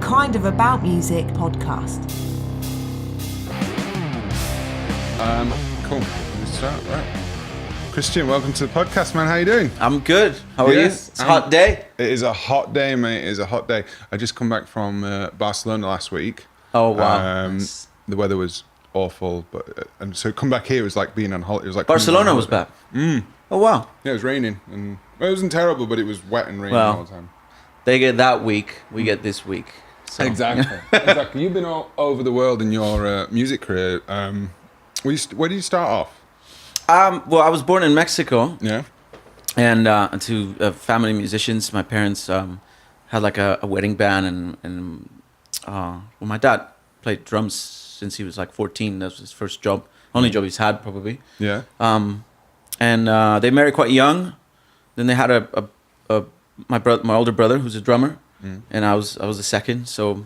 kind of about music podcast. Cool. Let's start, right? Christian, welcome to the podcast, man. How you doing? I'm good. How are you? It's a hot day. It is a hot day, mate. It is a hot day. I just come back from Barcelona last week. Oh, wow. Nice. The weather was awful, but and so come back here, it was like being on holiday. It was like Barcelona was bad. Oh, wow. Yeah, it was raining, and well, it wasn't terrible, but it was wet and raining all the time. They get that week, we get this week. So. Exactly. Exactly. You've been all over the world in your music career. Where did you start off? Well, I was born in Mexico. Yeah. And to family musicians. My parents had like a wedding band, and well, my dad played drums since he was like 14. That was his first job, only job he's had probably. Yeah. And they married quite young. Then they had my older brother who's a drummer, and I was the second. So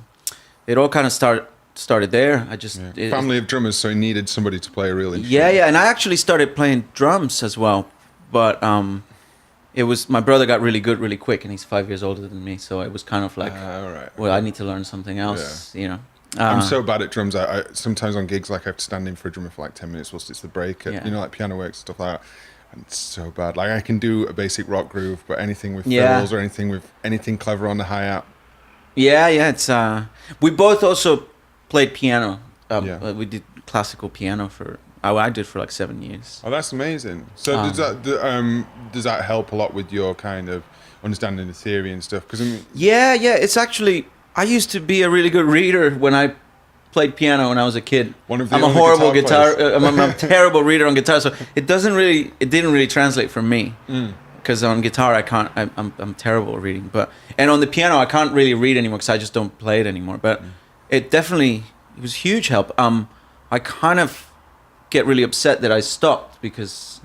it all kind of started there. Family of drummers, so he needed somebody to play a real instrument. Yeah, and I actually started playing drums as well, but it was my brother got really good really quick, and he's 5 years older than me, so it was kind of like, well, I need to learn something else, you know. I'm so bad at drums. I sometimes on gigs, like I have to stand in for a drummer for like 10 minutes whilst it's the break, you know, like piano works stuff like that. And it's so bad. Like I can do a basic rock groove, but anything with fills or anything clever on the hi-hat. Yeah, it's we both also played piano. We did classical piano I did for like 7 years. Oh, that's amazing. So does that help a lot with your kind of understanding the theory and stuff? Because it's actually, I used to be a really good reader when I played piano when I was a kid. I'm a horrible I'm a terrible reader on guitar, so it didn't really translate for me. Because on guitar I'm terrible at reading, and on the piano I can't really read anymore because I just don't play it anymore. But it was huge help. I kind of get really upset that I stopped because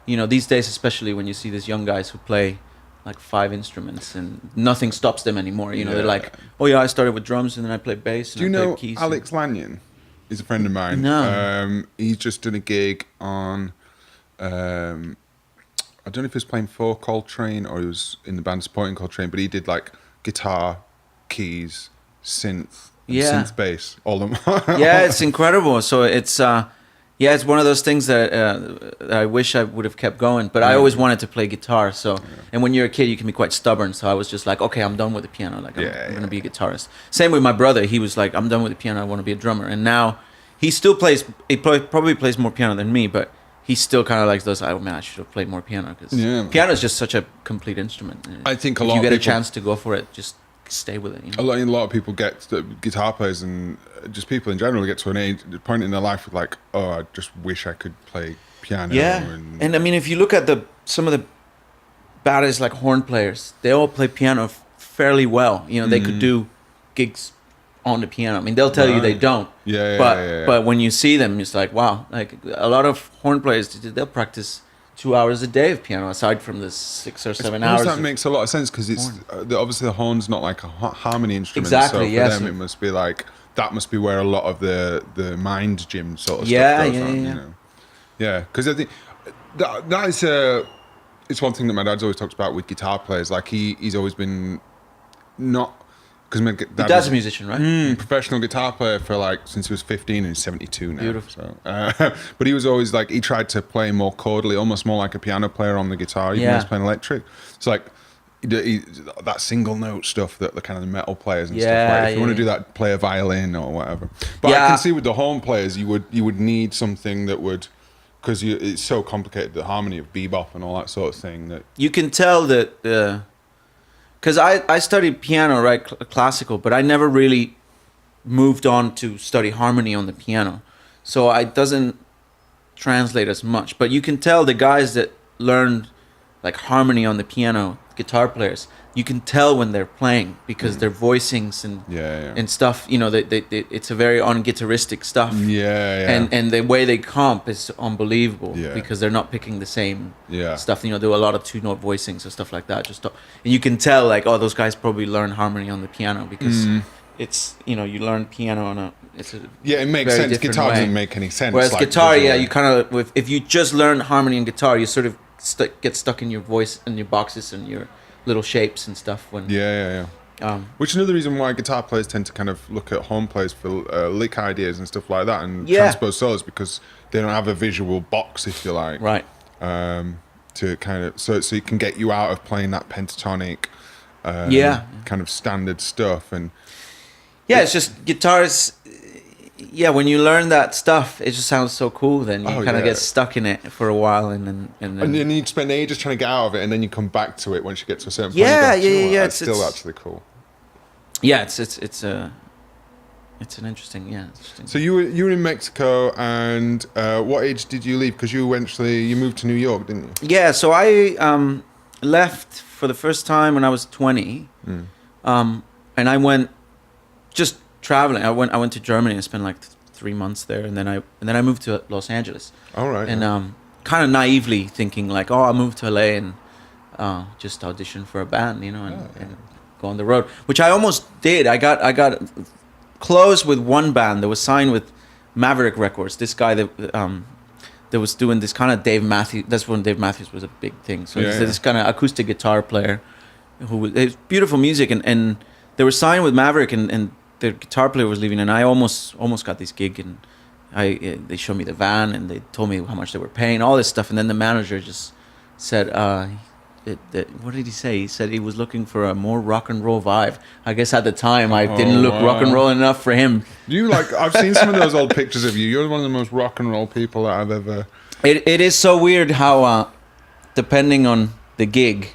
you know, these days, especially when you see these young guys who play like 5 instruments and nothing stops them anymore. You know, they're like, oh yeah, I started with drums and then I played bass. Do you know Alex Lanyon? He's a friend of mine. No. He's just done a gig on. I don't know if he was playing for Coltrane or he was in the band supporting Coltrane, but he did like guitar, keys, synth, synth bass, all of them. Yeah, it's incredible. So it's it's one of those things that I wish I would have kept going, but I always wanted to play guitar. So and when you're a kid, you can be quite stubborn. So I was just like, okay, I'm done with the piano. Like I'm going to be a guitarist. Same with my brother. He was like, I'm done with the piano. I want to be a drummer. And now he still plays. He probably plays more piano than me, but he still kind of like those. Oh man, I should have played more piano because piano is just such a complete instrument. I think if you get a chance to go for it, just stay with it. You know? A lot of people guitar players and just people in general get to a point in their life with like, oh, I just wish I could play piano. Yeah, and I mean, if you look at some of the baddest like horn players, they all play piano fairly well. You know, they could do gigs on the piano. I mean, they'll tell you they don't. But when you see them, it's like, wow. Like a lot of horn players, they'll practice 2 hours a day of piano, aside from the 6 or 7 hours. That makes a lot of sense because it's obviously the horn's not like a harmony instrument. Exactly. So for them, it must be like that. Must be where a lot of the mind gym sort of stuff goes on. You know? Yeah, because I think that is it's one thing that my dad's always talked about with guitar players. Like he's always been not. Because my dad's a musician, right? Professional guitar player for like since he was 15 and he's 72 now. Beautiful. So, but he was always like, he tried to play more chordally, almost more like a piano player on the guitar, even though he's playing electric. It's like that single note stuff that the kind of the metal players and stuff. Like if you want to do that, play a violin or whatever. But I can see with the horn players, you would need something that would, because it's so complicated, the harmony of bebop and all that sort of thing. That you can tell that. Because I studied piano, right, classical, but I never really moved on to study harmony on the piano. So it doesn't translate as much. But you can tell the guys that learned like harmony on the piano, guitar players, you can tell when they're playing because their voicings and stuff, you know, it's a very un-guitaristic stuff. And the way they comp is unbelievable because they're not picking the same stuff. You know, do a lot of 2-note voicings and stuff like that. And you can tell like, oh, those guys probably learn harmony on the piano because it's, you know, you learn piano on it makes sense. Guitar doesn't make any sense. Whereas like, guitar, you kind of, if you just learn harmony on guitar, you sort of get stuck in your voice and your boxes and your little shapes and stuff. Which is another reason why guitar players tend to kind of look at home players for lick ideas and stuff like that, and transpose solos, because they don't have a visual box, if you like, right? To kind of so it can get you out of playing that pentatonic, kind of standard stuff, and it's just guitars. Yeah, when you learn that stuff, it just sounds so cool. Then you kind of get stuck in it for a while, and then you spend ages trying to get out of it, and then you come back to it once you get to a certain point. Yeah. It's still actually cool. Yeah, it's an interesting. So you were in Mexico, and what age did you leave? Because you moved to New York, didn't you? Yeah, so I left for the first time when I was 20, and I went just traveling. I went to Germany and spent like 3 months there, and then I moved to Los Angeles. All right. And kind of naively thinking like, oh, I'll move to LA and just audition for a band, and go on the road, which I almost did. I got close with one band that was signed with Maverick Records. This guy that was doing this kind of Dave Matthews. That's when Dave Matthews was a big thing. So this kind of acoustic guitar player it's beautiful music, and they were signed with Maverick, and the guitar player was leaving, and I almost got this gig, and they showed me the van, and they told me how much they were paying, all this stuff, and then the manager just said, what did he say? He said he was looking for a more rock and roll vibe. I guess at the time I didn't look rock and roll enough for him. I've seen some of those old pictures of you. You're one of the most rock and roll people that I've ever. It is so weird how, depending on the gig,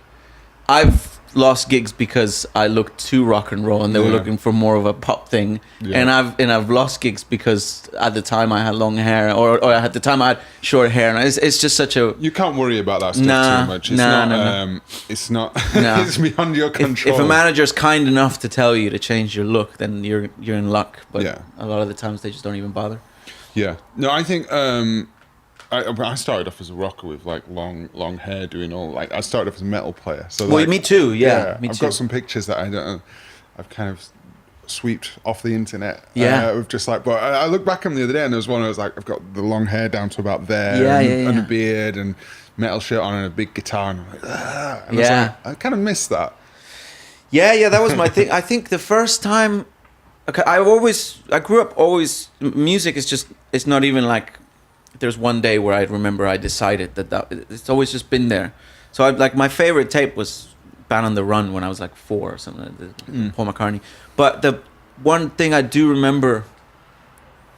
I've lost gigs because I looked too rock and roll, and they were looking for more of a pop thing. And I've lost gigs because at the time I had long hair, or at the time I had short hair, and it's just such a. You can't worry about that stuff too much. It's not. It's beyond your control. If a manager's kind enough to tell you to change your look, then you're in luck. But a lot of the times they just don't even bother. Yeah. No, I think. I started off as a rocker with like long hair, doing all I started off as a metal player. So me too. Yeah, me I've too. got some pictures that I've kind of sweeped off the internet. With just but I looked back on them the other day, and there was one I was like, I've got the long hair down to about there, and a beard, and metal shirt on, and a big guitar, and I'm like, and I kind of missed that. Yeah, that was my thing. I think the first time, I grew up always. Music is just. It's not even like. There's one day where I remember I decided that it's always just been there. So my favorite tape was Band on the Run when I was like 4 or something, Paul McCartney. But the one thing I do remember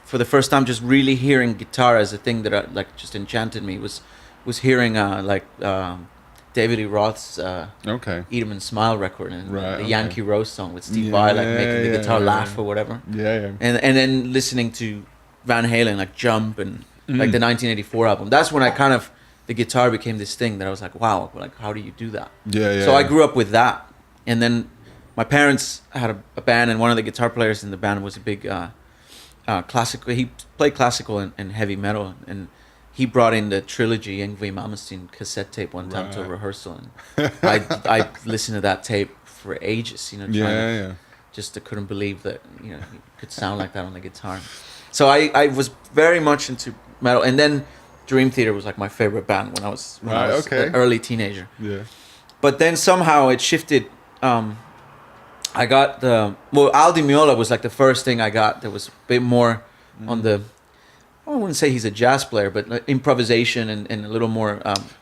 for the first time, just really hearing guitar as a thing that just enchanted me was hearing David E. Roth's Eat 'Em and Smile record, and the Yankee Rose song with Steve Vai making the guitar laugh or whatever. And then listening to Van Halen Jump and like the 1984 album. That's when the guitar became this thing that I was like, wow, how do you do that? So I grew up with that. And then my parents had a band, and one of the guitar players in the band was a big classical. He played classical and heavy metal, and he brought in the trilogy Yngwie Malmsteen cassette tape one time to a rehearsal. And I listened to that tape for ages, just I couldn't believe that, you could sound like that on the guitar. So I was very much into metal, and then Dream Theater was my favorite band when I was an early teenager. Yeah. But then somehow it shifted. I got Al Di Meola was the first thing I got that was a bit more on the. I wouldn't say he's a jazz player, but improvisation and a little more.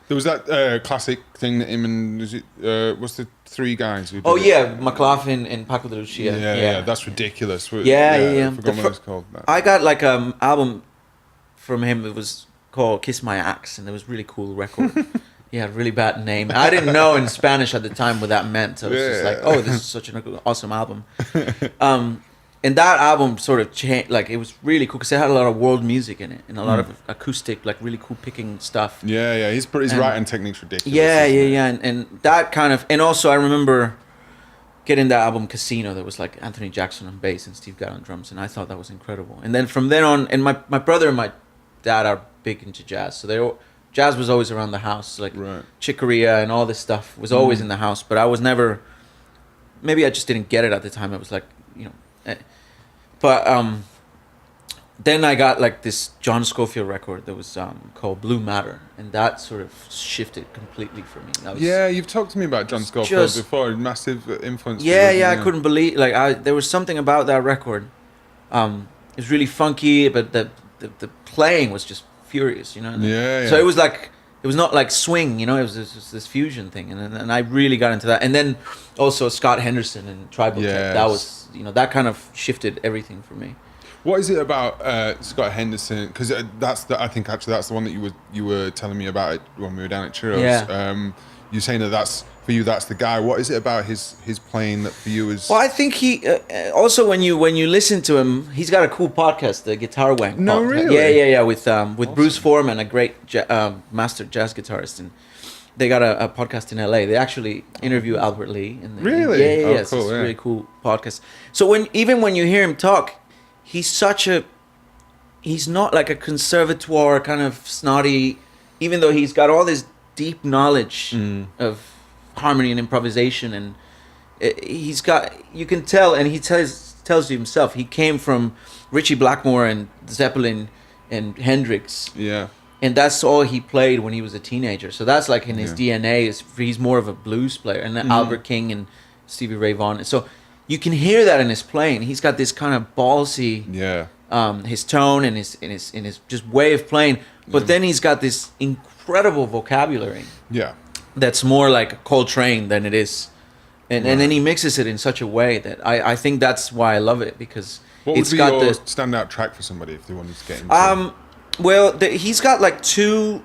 There was that classic thing that him and what's the 3 guys who did McLaughlin and Paco de Lucia. Yeah, that's ridiculous. I forgot what it's called. I got album from him. It was called Kiss My Axe, and it was a really cool record. Really bad name. I didn't know in Spanish at the time what that meant, so it was just this is such an awesome album. And that album sort of changed. It was really cool because it had a lot of world music in it and a lot of acoustic, really cool picking stuff. His writing technique's ridiculous. And that kind of, and also I remember getting that album Casino that was Anthony Jackson on bass and Steve Gadd on drums, and I thought that was incredible. And then from then on, and my brother and my dad are big into jazz, so jazz was always around the house, Chick Corea and all this stuff was always in the house, but I was never. Maybe I just didn't get it at the time. I was but then I got like this John Scofield record that was called Blue Matter, and that sort of shifted completely for me. That was, you've talked to me about John Scofield before. Massive influence. Yeah, I couldn't believe, like, there was something about that record. It was really funky, but the playing was just furious, you know. So it was like, it was not like swing, you know. It was this fusion thing, and I really got into that. And then also Scott Henderson and Tribal Tech. That was, you know, that kind of shifted everything for me. What is it about Scott Henderson? Because I think actually that's the one that you were telling me about it when we were down at Churros. Yeah. You're saying that's for you. That's the guy. What is it about his playing that for you is? Well, I think he also when you listen to him, he's got a cool podcast, the Guitar Wank. No, podcast. really? Yeah, with awesome. Bruce Foreman, a great master jazz guitarist, and they got a podcast in LA. They actually interview Albert Lee. Really? Yeah. Cool, it's a really cool podcast. So when you hear him talk, he's not like a conservatoire kind of snotty, even though he's got all this deep knowledge of harmony and improvisation, and you can tell, and he tells you himself, he came from Ritchie Blackmore and Zeppelin and Hendrix. Yeah. And that's all he played when he was a teenager. So that's like in his DNA. He's more of a blues player, and Albert King and Stevie Ray Vaughan. So you can hear that in his playing. He's got this kind of ballsy, his tone and his just way of playing. But then he's got this incredible vocabulary. Yeah, that's more like Coltrane than it is, and then he mixes it in such a way that I think that's why I love it, because what it's would be got your the standout track for somebody if they wanted to get into? Well, he's got like two.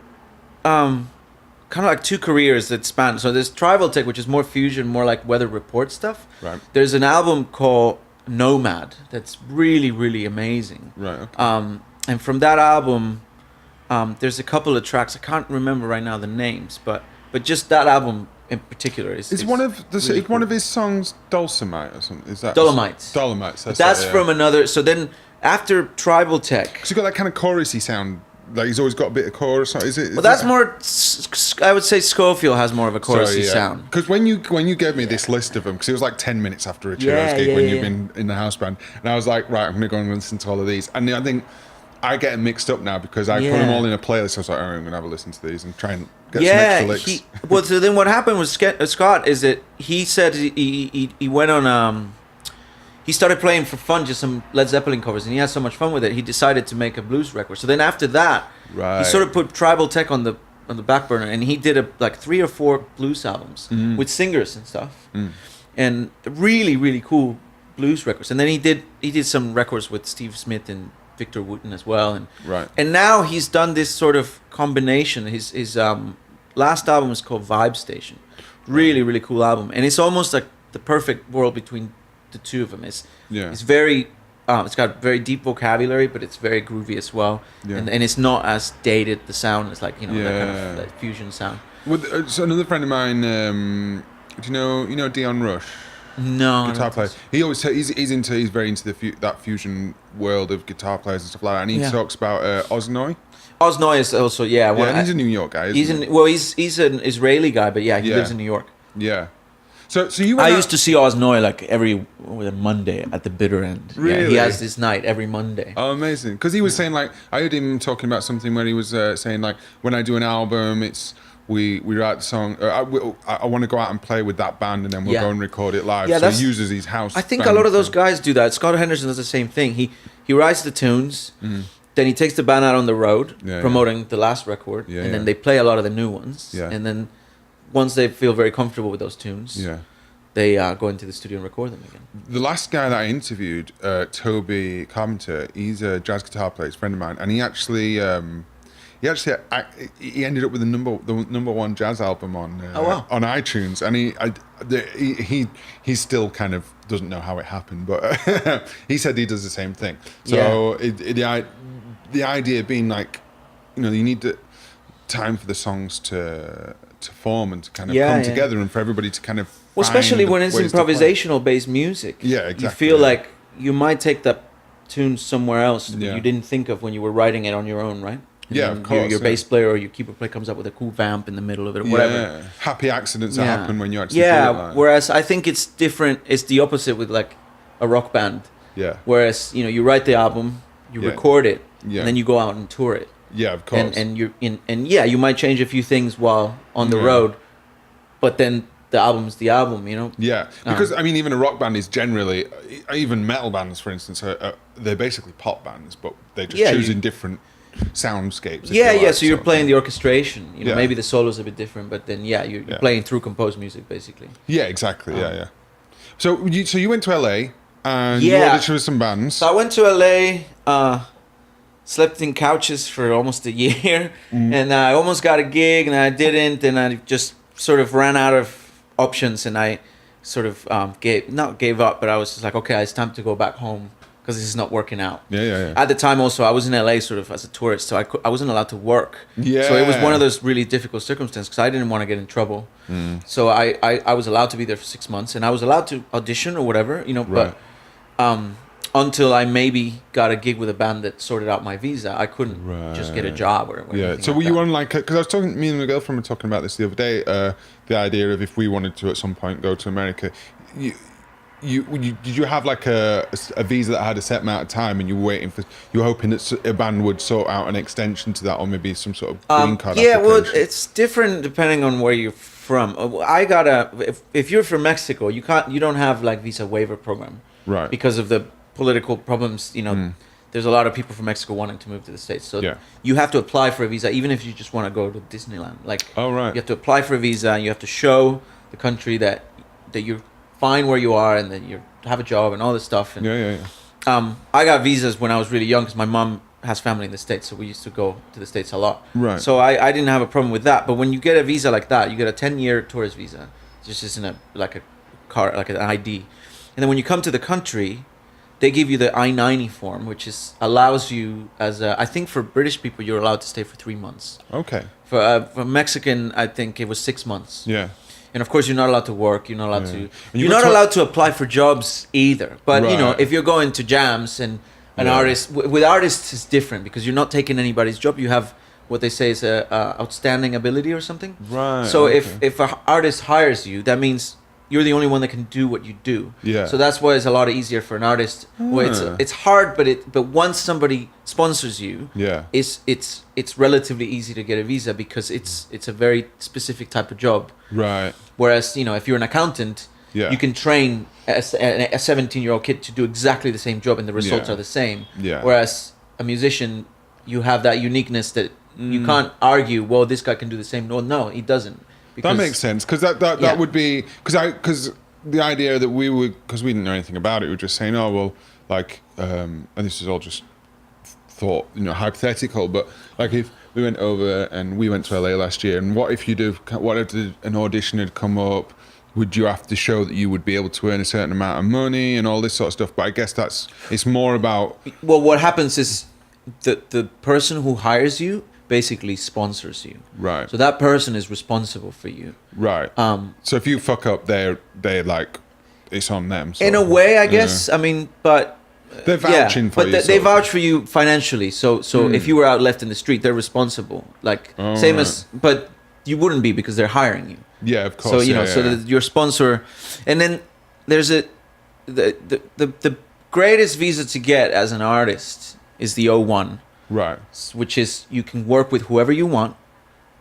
Kind of like two careers that span. So there's Tribal Tech, which is more fusion, more like weather report stuff. Right. There's an album called Nomad that's really, really amazing. Right. Okay. And from that album, there's a couple of tracks. I can't remember right now the names, but just that album in particular is one of really cool. One of his songs Dulcimite or something? Is that Dolomites? Dolomites. That's from another. So then after Tribal Tech, because you got that kind of chorusy sound. Like he's always got a bit of chorus. Is it? Well, that's more. I would say Scofield has more of a chorusy sound. Because when you gave me this list of them, because it was like 10 minutes after a Churros gig when you've been in the house band, and I was like, right, I'm gonna go and listen to all of these. And I think I get them mixed up now because I put them all in a playlist. So I was like, oh, I'm gonna have a listen to these and try and get some extra licks. Well, so then what happened with Scott is that he said he went on. He started playing for fun, just some Led Zeppelin covers, and he had so much fun with it, he decided to make a blues record. So then after that, he sort of put Tribal Tech on the back burner, and he did like 3 or 4 blues albums with singers and stuff, and really, really cool blues records. And then he did some records with Steve Smith and Victor Wooten as well, and now he's done this sort of combination. His last album is called Vibe Station, really, really cool album, and it's almost like the perfect world between the two of them. It's very it's got very deep vocabulary, but it's very groovy as well, and it's not as dated. The sound is like, you know, that kind of that fusion sound. So another friend of mine, do you know Dion Rush? No, guitar player. He always he's very into that fusion world of guitar players and stuff like that, and he talks about Oznoy. Oznoy is also and he's a New York guy. He's an Israeli guy, but he lives in New York. Yeah. So you. I used to see Oznoy like every Monday at the Bitter End. Really? Yeah, he has this night every Monday. Oh, amazing! Because he was saying, like, I heard him talking about something where he was saying, like, when I do an album, it's we write the song. I want to go out and play with that band, and then we'll go and record it live. So he uses his house. I think a lot of those guys do that. Scott Henderson does the same thing. He writes the tunes. Then he takes the band out on the road, promoting the last record, and then they play a lot of the new ones. Yeah. And then once they feel very comfortable with those tunes, they go into the studio and record them again. The last guy that I interviewed, Toby Carpenter, he's a jazz guitar player, he's a friend of mine, and he ended up with the number one jazz album on iTunes, and he still kind of doesn't know how it happened, but he said he does the same thing. So the idea being, like, you know, you need the time for the songs to form and to kind of come together, and for everybody to kind of especially when it's improvisational based music. Yeah, exactly. You feel like you might take that tune somewhere else that you didn't think of when you were writing it on your own, right? And of course. Your bass player or your keyboard player comes up with a cool vamp in the middle of it, or whatever. Yeah, happy accidents that happen when you actually do it. Like. Whereas I think it's different. It's the opposite with like a rock band. Yeah. Whereas, you know, you write the album, you record it, Yeah. and then you go out and tour it. Yeah, of course. And you might change a few things while on the road, but then the album's the album, you know? Yeah, because I mean, even a rock band is generally, even metal bands, for instance, they're basically pop bands, but they're just choosing different soundscapes. So you're playing the orchestration. You know, maybe the solo's a bit different, but then you're playing through composed music, basically. Yeah, exactly. Yeah. So you went to LA and you auditioned with some bands. So I went to LA. Slept in couches for almost a year, and I almost got a gig, and I didn't, and I just sort of ran out of options, and I sort of gave up, but I was just like, okay, it's time to go back home because this is not working out. Yeah. At the time, also, I was in LA sort of as a tourist, so I wasn't allowed to work. Yeah. So it was one of those really difficult circumstances because I didn't want to get in trouble. So I was allowed to be there for 6 months, and I was allowed to audition or whatever, you know, but until I maybe got a gig with a band that sorted out my visa, I couldn't just get a job or anything. Yeah. So were you on like, because I was talking, me and my girlfriend were talking about this the other day, the idea of if we wanted to at some point go to America, did you have like a visa that had a set amount of time, and you were hoping that a band would sort out an extension to that, or maybe some sort of green card application? Well, it's different depending on where you're from. I got if you're from Mexico, you don't have like visa waiver program, right? Because of the political problems, you know. There's a lot of people from Mexico wanting to move to the States, so you have to apply for a visa, even if you just want to go to Disneyland. Like, you have to apply for a visa, and you have to show the country that you're fine where you are, and that you have a job and all this stuff. And, I got visas when I was really young because my mom has family in the States, so we used to go to the States a lot. Right. So I didn't have a problem with that. But when you get a visa like that, you get a 10-year tourist visa, just isn't an ID. And then when you come to the country, they give you the I-90 form, which allows you I think for British people, you're allowed to stay for 3 months. Okay. For Mexican, I think it was 6 months. Yeah. And of course, you're not allowed to work. You're not allowed to. You're not allowed to apply for jobs either. But you know, if you're going to jams and an artist, with artists, it's different because you're not taking anybody's job. You have what they say is a outstanding ability or something. Right. So if an artist hires you, that means you're the only one that can do what you do. Yeah. So that's why it's a lot easier for an artist. Well, it's hard, but once somebody sponsors you, it's relatively easy to get a visa because it's a very specific type of job. Right. Whereas, you know, if you're an accountant, you can train a 17-year-old kid to do exactly the same job and the results are the same. Yeah. Whereas a musician, you have that uniqueness that you can't argue, well, this guy can do the same. No, he doesn't. That makes sense because that would be because the idea that we didn't know anything about it, we were just saying, oh well, like and this is all just thought, you know, hypothetical, but like if we went over and we went to LA last year, and what if an audition had come up, would you have to show that you would be able to earn a certain amount of money and all this sort of stuff? But I guess it's more about, well, what happens is the person who hires you basically sponsors you. Right. So that person is responsible for you. Right. So if you fuck up, they're like, it's on them. In a way, I guess. I mean, but they're vouching for you. But they vouch for you financially. So if you were out left in the street, they're responsible. Like as, but you wouldn't be because they're hiring you. Yeah, of course. So you know, your sponsor, and then there's the greatest visa to get as an artist is the O1. Right. Which is you can work with whoever you want,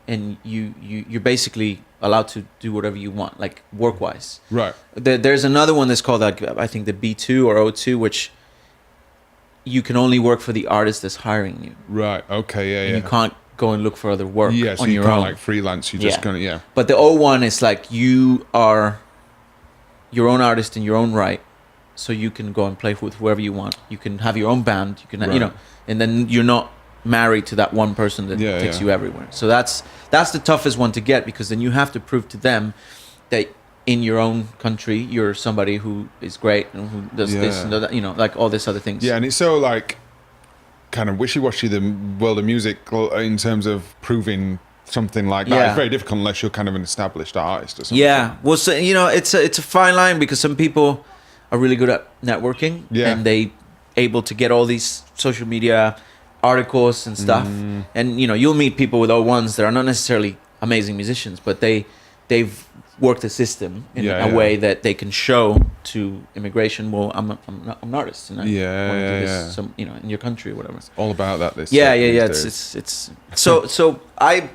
and you're basically allowed to do whatever you want, like work-wise. Right. There's another one that's called, like, I think the B2 or O2, which you can only work for the artist that's hiring you. Right. Okay. Yeah. And you can't go and look for other work so on you your can't own. like freelance. You're just gonna But the O1 is like you are your own artist in your own right, so you can go and play with whoever you want. You can have your own band. You can, you know. And then you're not married to that one person that takes you everywhere. So that's the toughest one to get, because then you have to prove to them that in your own country you're somebody who is great and who does this and that, you know, like all these other things. Yeah, and it's so like kind of wishy-washy, the world of music, in terms of proving something like that. It's very difficult unless you're kind of an established artist or something. Yeah, well, so, you know, it's a fine line, because some people are really good at networking and they able to get all these social media articles and stuff, and you know, you'll meet people with O1s that are not necessarily amazing musicians, but they've work the system in a way that they can show to immigration. Well, I'm an artist, and I want to do this some, in your country or whatever. It's all about that. It's so I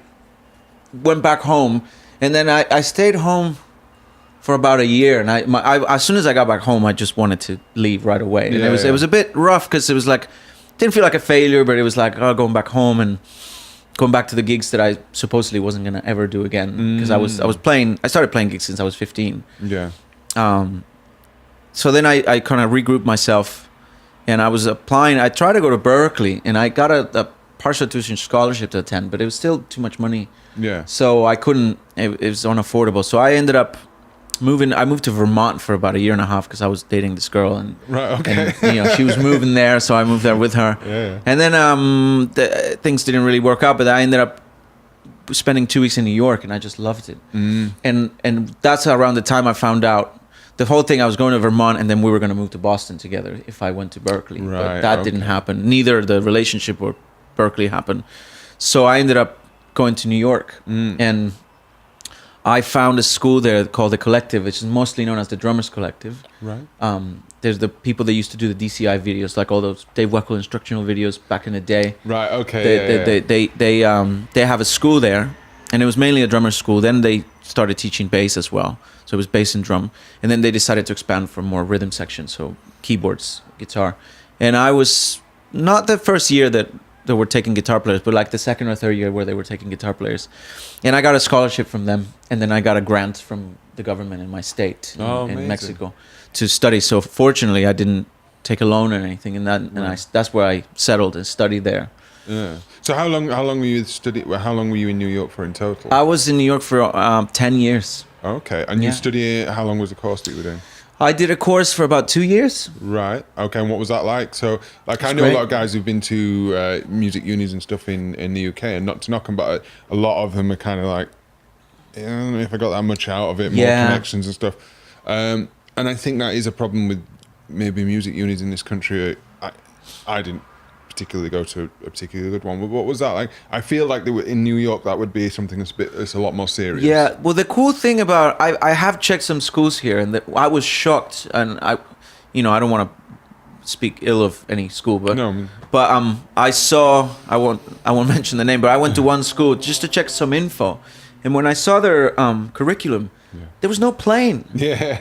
went back home, and then I stayed home for about a year, and I as soon as I got back home, I just wanted to leave right away. And it was a bit rough because it was like, didn't feel like a failure, but it was like, going back home and going back to the gigs that I supposedly wasn't gonna ever do again, because I started playing gigs since I was 15. Yeah. So then I kind of regrouped myself, and I was applying. I tried to go to Berkeley, and I got a partial tuition scholarship to attend, but it was still too much money. Yeah. So I couldn't. It was unaffordable. So I ended up moving. I moved to Vermont for about a year and a half because I was dating this girl, and she was moving there, so I moved there with her. Yeah. And then things didn't really work out, but I ended up spending 2 weeks in New York, and I just loved it. And that's around the time I found out the whole thing. I was going to Vermont, and then we were going to move to Boston together if I went to Berkeley. Right, but that didn't happen. Neither the relationship or Berkeley happened. So I ended up going to New York, and I found a school there called The Collective, which is mostly known as the Drummers Collective. Right. There's the people that used to do the DCI videos, like all those Dave Weckl instructional videos back in the day. Right. Okay. They have a school there, and it was mainly a drummer school. Then they started teaching bass as well, so it was bass and drum. And then they decided to expand for more rhythm section, so keyboards, guitar. And I was not the first year that they were taking guitar players, but like the second or third year where they were taking guitar players. And I got a scholarship from them, and then I got a grant from the government in my state in Mexico to study. So fortunately, I didn't take a loan or anything, and that's where I settled and studied there. Yeah. So how long were you How long were you in New York for in total? I was in New York for 10 years. Okay, and you studied. How long was the course that you were doing? I did a course for about 2 years. Right. Okay. And what was that like? So, like, I know great. a lot of guys who've been to music unis and stuff in the UK, and not to knock them, but a lot of them are kind of like, I don't know if I got that much out of it, more connections and stuff. And I think that is a problem with maybe music unis in this country. I didn't particularly go to a particularly good one. But what was that like? I feel like in New York that would be something that's a lot more serious. Yeah. Well, the cool thing about I have checked some schools here, and I was shocked, and I don't want to speak ill of any school, but I saw, I won't mention the name, but I went to one school just to check some info, and when I saw their curriculum, there was no playing. Yeah.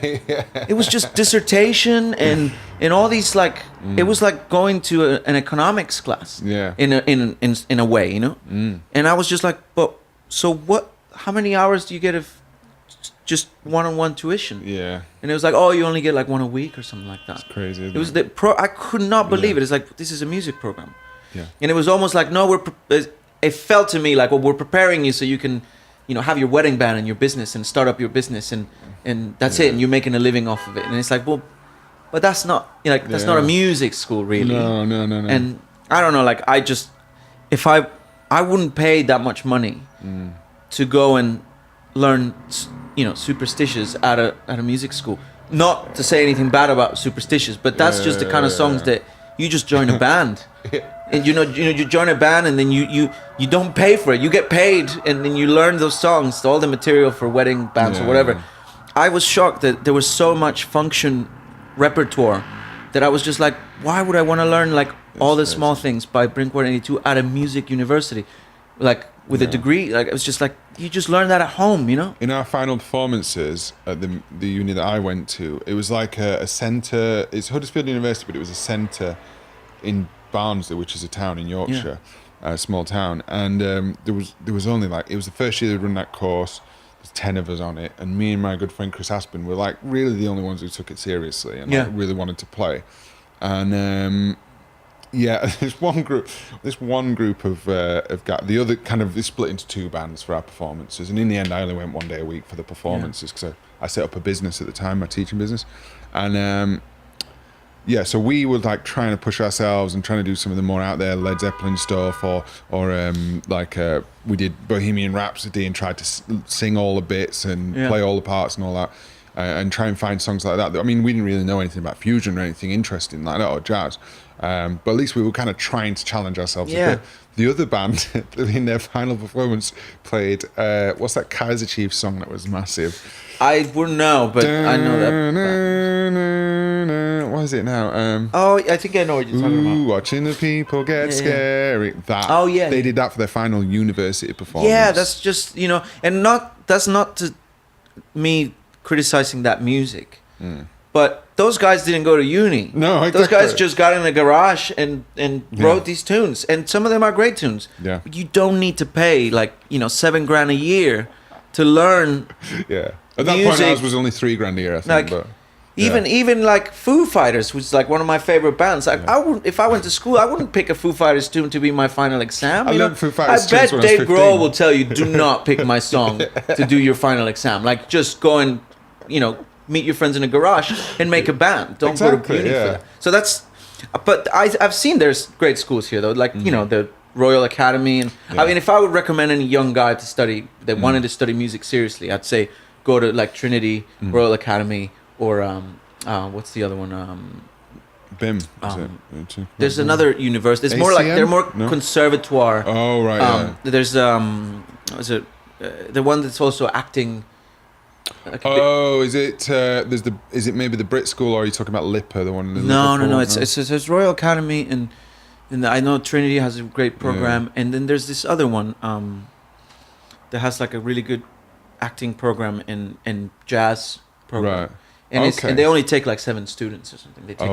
It was just dissertation and all these like it was like going to an economics class. Yeah. In a way, And I was just like, but so what? How many hours do you get if just one-on-one tuition? Yeah. And it was like, oh, you only get like one a week or something like that. It's crazy. It was I could not believe it. It's like, this is a music program. Yeah. And it was almost like, no, it felt to me like, well, we're preparing you so you can, have your wedding band and your business and start up your business and that's it, and you're making a living off of it. And it's like, well, but that's not, that's not a music school really. No. And I don't know, like if I wouldn't pay that much money to go and learn, Superstitious at a music school. Not to say anything bad about Superstitious, but that's just the kind of songs that you just join a band. And you join a band, and then you don't pay for it. You get paid, and then you learn those songs, all the material for wedding bands or whatever. I was shocked that there was so much function repertoire that I was just like, why would I want to learn like all the small things by Blink-182 at a music university, like with a degree? Like it was just like, you just learn that at home, In our final performances at the uni that I went to, it was like a centre. It's Huddersfield University, but it was a centre in Barnsley, which is a town in Yorkshire, a small town, and there was only like, it was the first year they'd run that course. There's 10 of us on it, and me and my good friend Chris Aspin were like really the only ones who took it seriously and like, really wanted to play. And this one group of guys, the other kind of is split into two bands for our performances, and in the end I only went 1 day a week for the performances because I set up a business at the time, my teaching business, and so we were like trying to push ourselves and trying to do some of the more out there Led Zeppelin stuff, or we did Bohemian Rhapsody and tried to sing all the bits and play all the parts and all that. and try and find songs like that. I mean, we didn't really know anything about fusion or anything interesting like that or jazz, but at least we were kind of trying to challenge ourselves a bit. The other band in their final performance played what's that Kaiser Chiefs song that was massive? I wouldn't know, but I know that. What is it now? I think I know what you're talking about. Watching the people get scary. That. Oh yeah. They did that for their final university performance. Yeah, that's just and that's not to me criticizing that music, but those guys didn't go to uni. No, exactly. Those guys just got in a garage and wrote these tunes, and some of them are great tunes. Yeah. But you don't need to pay $7,000 a year to learn. Yeah. At that point, ours was only $3,000 a year, I think. But even like Foo Fighters, which is like one of my favorite bands. Like if I went to school, I wouldn't pick a Foo Fighters tune to be my final exam. I love Foo Fighters. I bet Dave Grohl will tell you, do not pick my song to do your final exam. Like just go and meet your friends in a garage and make a band. Don't go to uni for that. So that's. But I've seen there's great schools here though, like the Royal Academy, and I mean, if I would recommend any young guy to study that wanted to study music seriously, I'd say go to like Trinity, Royal Academy, or what's the other one? BIM. There's another university. It's ACM? more like they're more conservatoire. Oh right. There's is it the one that's also acting? Is it? Is it maybe the Brit School, or are you talking about LIPA, the one? In No. Liverpool? It's Royal Academy, and I know Trinity has a great program, and then there's this other one that has like a really good acting program and jazz program. Right. And and they only take like 7 students or something. They take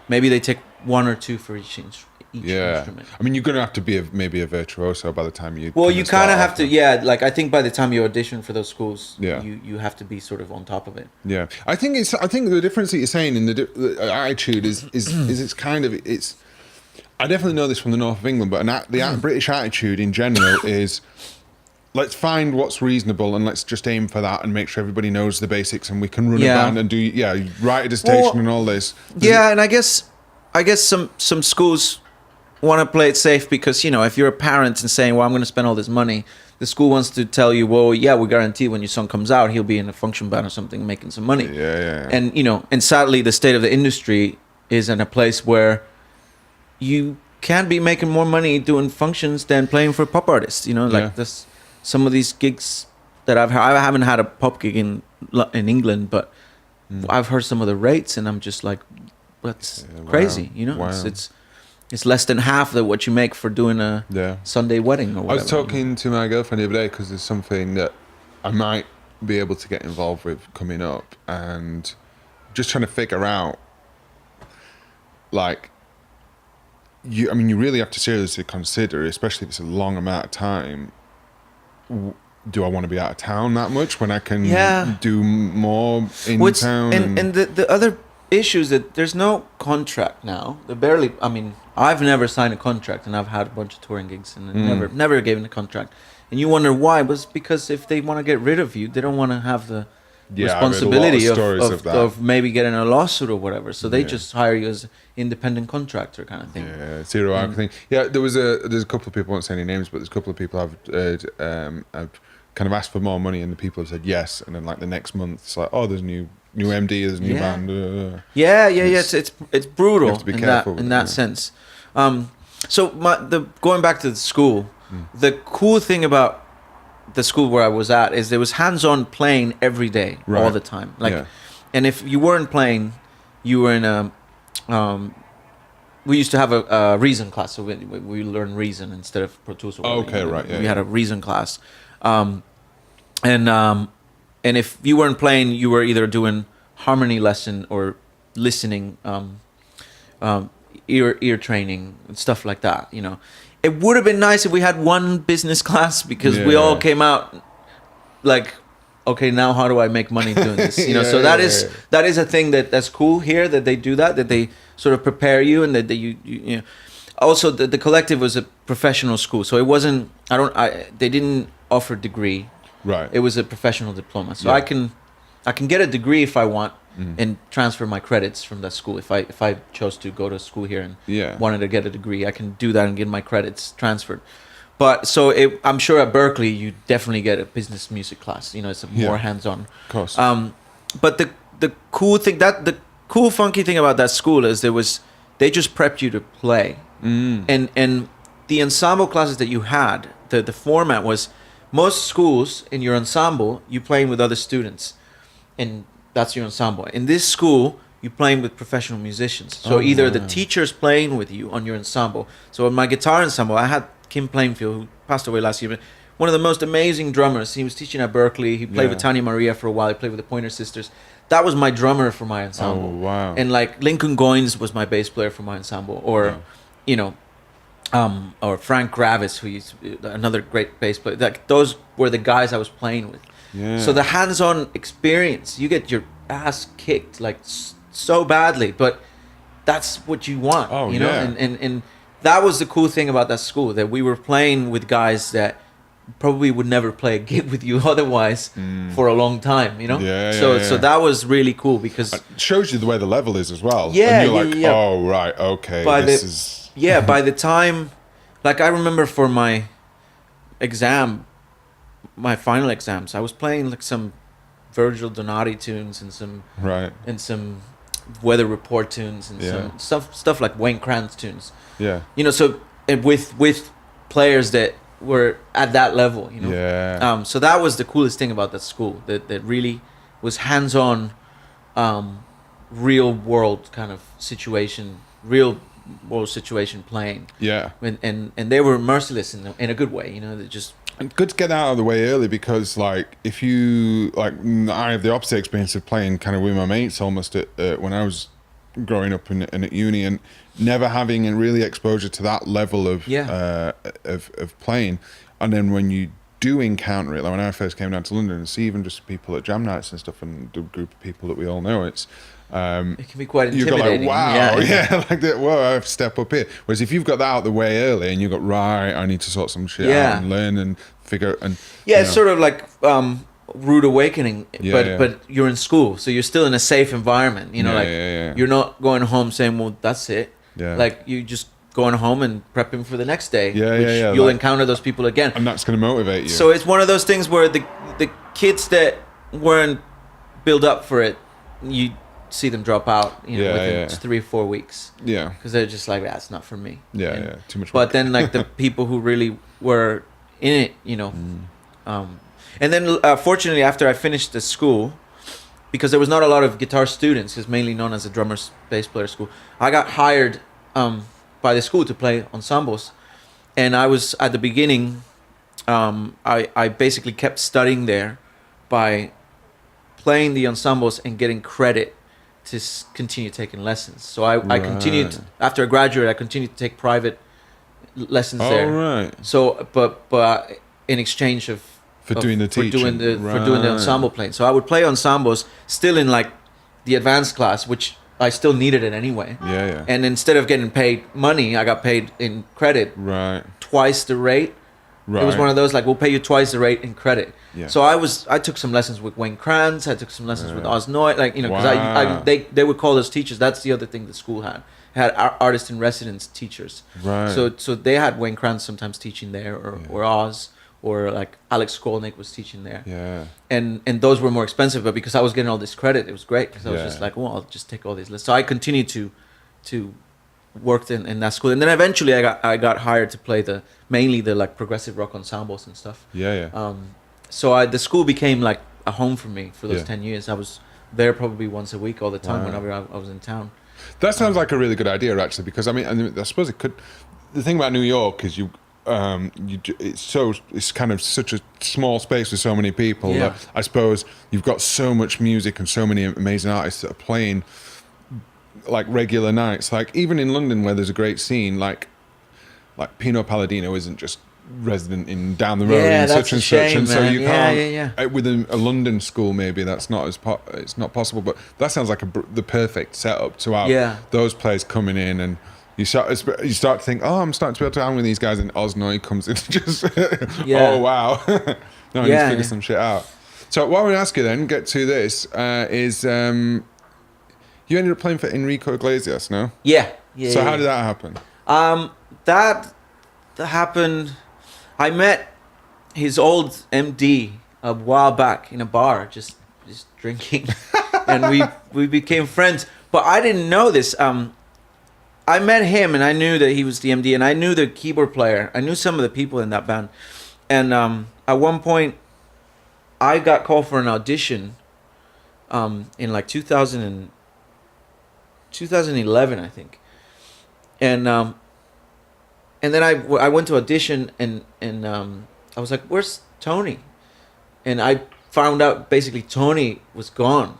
maybe they take 1 or 2 for each instrument. I mean, you're gonna have to be maybe a virtuoso by the time you. Well, you kind of have to, like I think by the time you audition for those schools, Yeah. you have to be sort of on top of it. Yeah, I think the difference that you're saying in the attitude is it's kind of it's. I definitely know this from the north of England, but the British attitude in general is, let's find what's reasonable and let's just aim for that and make sure everybody knows the basics and we can run a band and do write a dissertation and all this. And I guess some schools want to play it safe because if you're a parent and saying, well, I'm going to spend all this money, the school wants to tell you, well, we guarantee when your son comes out he'll be in a function band or something making some money. And and sadly the state of the industry is in a place where you can be making more money doing functions than playing for pop artists. This. Some of these gigs that I haven't had a pop gig in England, but I've heard some of the rates, and I'm just like, that's crazy. Wow. It's less than half of what you make for doing a Sunday wedding or whatever. I was talking to my girlfriend the other day because there's something that I might be able to get involved with coming up, and just trying to figure out, like, you really have to seriously consider, especially if it's a long amount of time. Do I want to be out of town that much when I can do more in town? And the other issue is that there's no contract now. I've never signed a contract, and I've had a bunch of touring gigs and never given a contract. And you wonder why? It was because if they want to get rid of you, they don't want to have the responsibility of maybe getting a lawsuit or whatever. So they just hire you as independent contractor kind of thing. Yeah, zero hour thing. Yeah, there's a couple of people, I won't say any names, but there's a couple of people I've kind of asked for more money, and the people have said yes, and then like the next month it's like, there's a new MD, there's a new band. It's brutal. You have to be careful in that sense. So going back to the school, the cool thing about the school where I was at is there was hands-on playing every day, all the time. And if you weren't playing, you were in a. We used to have a reason class, so we learned reason instead of Pro Tools. We had a reason class, and if you weren't playing, you were either doing harmony lesson or listening, ear training and stuff like that. It would have been nice if we had one business class because we all came out like, okay, now how do I make money doing this? So that is a thing that's cool here, that they do that they sort of prepare you, and that you also the collective was a professional school, so it wasn't they didn't offer a degree. Right. It was a professional diploma, so I can get a degree if I want. And transfer my credits from that school. If I chose to go to school here and wanted to get a degree, I can do that and get my credits transferred. But I'm sure at Berkeley you definitely get a business music class. It's a more hands-on. Of course. but the cool thing the cool funky thing about that school is they just prepped you to play, and the ensemble classes that you had, the format was most schools in your ensemble you playing with other students, and that's your ensemble. In this school you're playing with professional musicians, so either the teacher's playing with you on your ensemble. So in my guitar ensemble I had Kim Plainfield, who passed away last year, but one of the most amazing drummers. He was teaching at Berkeley. He played with Tanya Maria for a while. He played with the Pointer Sisters. That was my drummer for my ensemble. Oh, wow. And like Lincoln Goines was my bass player for my ensemble, or you know, or Frank Gravis, who is another great bass player. Like those were the guys I was playing with. Yeah. So the hands-on experience, you get your ass kicked like so badly, but that's what you want. Oh, you know, and that was the cool thing about that school, that we were playing with guys that probably would never play a gig with you otherwise for a long time, you know? So that was really cool because it shows you the way the level is as well. Yeah, and you're like, oh right, okay. By the time, like I remember for my final exams, I was playing like some Virgil Donati tunes and some Weather Report tunes and some stuff like Wayne Krantz tunes. Yeah. You know, so with players that were at that level, you know. Yeah. So that was the coolest thing about that school. That really was hands-on, real world kind of situation, real world situation playing. Yeah. And they were merciless in a good way, you know. They just. And good to get out of the way early, because like if you like, I have the opposite experience of playing kind of with my mates almost at when I was growing up and at uni, and never having a really exposure to that level of playing. And then when you do encounter it, like when I first came down to London and see even just people at jam nights and stuff, and the group of people that we all know, it's it can be quite You intimidating. go like, wow, like that. Whoa, I have to step up here. Whereas if you've got that out the way early, and you got right, I need to sort some shit out and learn and figure. And it's sort of like rude awakening, but you're in school, so you're still in a safe environment. You know, you're not going home saying, "Well, that's it." Yeah. Like you just going home and prepping for the next day. You'll encounter those people again, and that's going to motivate you. So it's one of those things where the kids that weren't built up for it, you see them drop out, you know, within 3 or 4 weeks. Yeah, because they're just like, that's not for me. Too much. But then, like the people who really were in it, you know, and then fortunately, after I finished the school, because there was not a lot of guitar students, it's mainly known as a drummer's bass player school, I got hired by the school to play ensembles, and I was at the beginning. I basically kept studying there by playing the ensembles and getting credit to continue taking lessons. So I continued after I graduated. I continued to take private lessons there. Right. So, but in exchange for doing the ensemble playing. So I would play ensembles still in like the advanced class, which I still needed it anyway. Yeah. And instead of getting paid money, I got paid in credit. Right. Twice the rate. Right. It was one of those like, we'll pay you twice the rate in credit. Yeah. So I took some lessons with Wayne Krantz. I took some lessons with Oz Noy, like, you know, because they would call us teachers. That's the other thing the school had. It had artist in residence teachers. Right. So they had Wayne Krantz sometimes teaching there, or Oz, or like Alex Skolnick was teaching there. Yeah. And those were more expensive, but because I was getting all this credit, it was great, because I was just like, well, I'll just take all these lessons. So I continued to work in that school, and then eventually I got hired to play mainly the like progressive rock ensembles and stuff. So the school became like a home for me for those 10 years. I was there probably once a week all the time whenever I was in town. That sounds like a really good idea, actually, because I suppose it could. The thing about New York is it's kind of such a small space with so many people that I suppose you've got so much music and so many amazing artists that are playing like regular nights. Like even in London, where there's a great scene, like Pino Palladino isn't just resident in down the road in such and such, and so you can't with a London school, maybe that's not it's not possible, but that sounds like the perfect setup to have those players coming in, and you start to think, oh, I'm starting to be able to hang with these guys, and Osnoy comes in and just oh wow. No, I need to figure some shit out. So what I want to ask you then, get to this, is you ended up playing for Enrique Iglesias, no? So how did that happen? That happened. I met his old MD a while back in a bar, just just drinking, and we became friends. But I didn't know this. I met him, and I knew that he was the MD, and I knew the keyboard player. I knew some of the people in that band, and at one point, I got called for an audition. In like 2011, I think, and then I went to audition, and I was like, "Where's Tony?" And I found out basically Tony was gone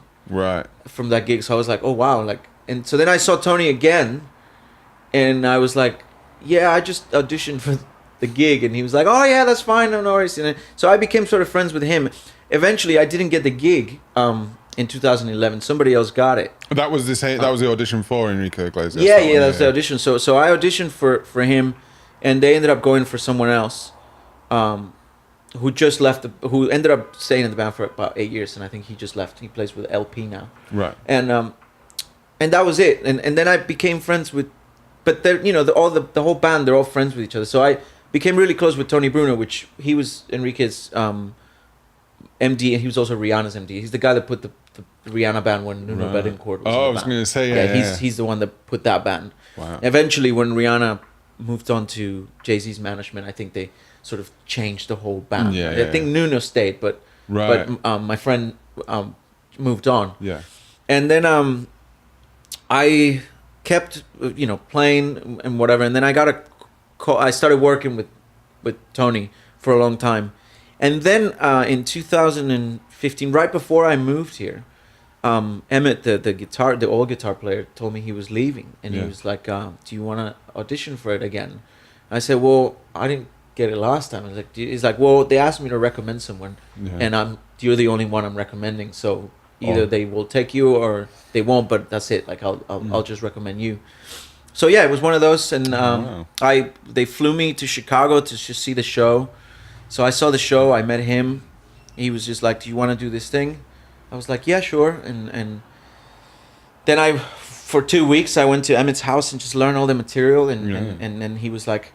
from that gig. So I was like, "Oh wow!" Like, and so then I saw Tony again, and I was like, "Yeah, I just auditioned for the gig," and he was like, "Oh yeah, that's fine, no worries." And so I became sort of friends with him. Eventually, I didn't get the gig. In 2011, somebody else got it. That was that was the audition for Enrique Iglesias. Yeah, that was the audition. So I auditioned for him, and they ended up going for someone else, who just left. Who ended up staying in the band for about 8 years, and I think he just left. He plays with LP now. Right. And that was it. And then I became friends with, but they're the whole band, they're all friends with each other. So I became really close with Tony Bruno, which he was Enrique's MD, and he was also Rihanna's MD. He's the guy that put the Rihanna band when Nuno Bettencourt was in the I was going to say, he's the one that put that band. Wow. Eventually, when Rihanna moved on to Jay-Z's management, I think they sort of changed the whole band. I think Nuno stayed, but my friend moved on. Yeah. And then I kept playing and whatever, and then I got a call. I started working with Tony for a long time. And then in 2015, right before I moved here, Emmett, the old guitar player, told me he was leaving, and he was like, "Do you want to audition for it again?" I said, "Well, I didn't get it last time." He's like, "Well, they asked me to recommend someone, and you're the only one I'm recommending. So either they will take you or they won't. But that's it. Like I'll just recommend you." So yeah, it was one of those, and they flew me to Chicago to just see the show. So I saw the show. I met him. He was just like, "Do you want to do this thing?" I was like, "Yeah, sure." And then for 2 weeks, I went to Emmett's house and just learned all the material. And then he was like,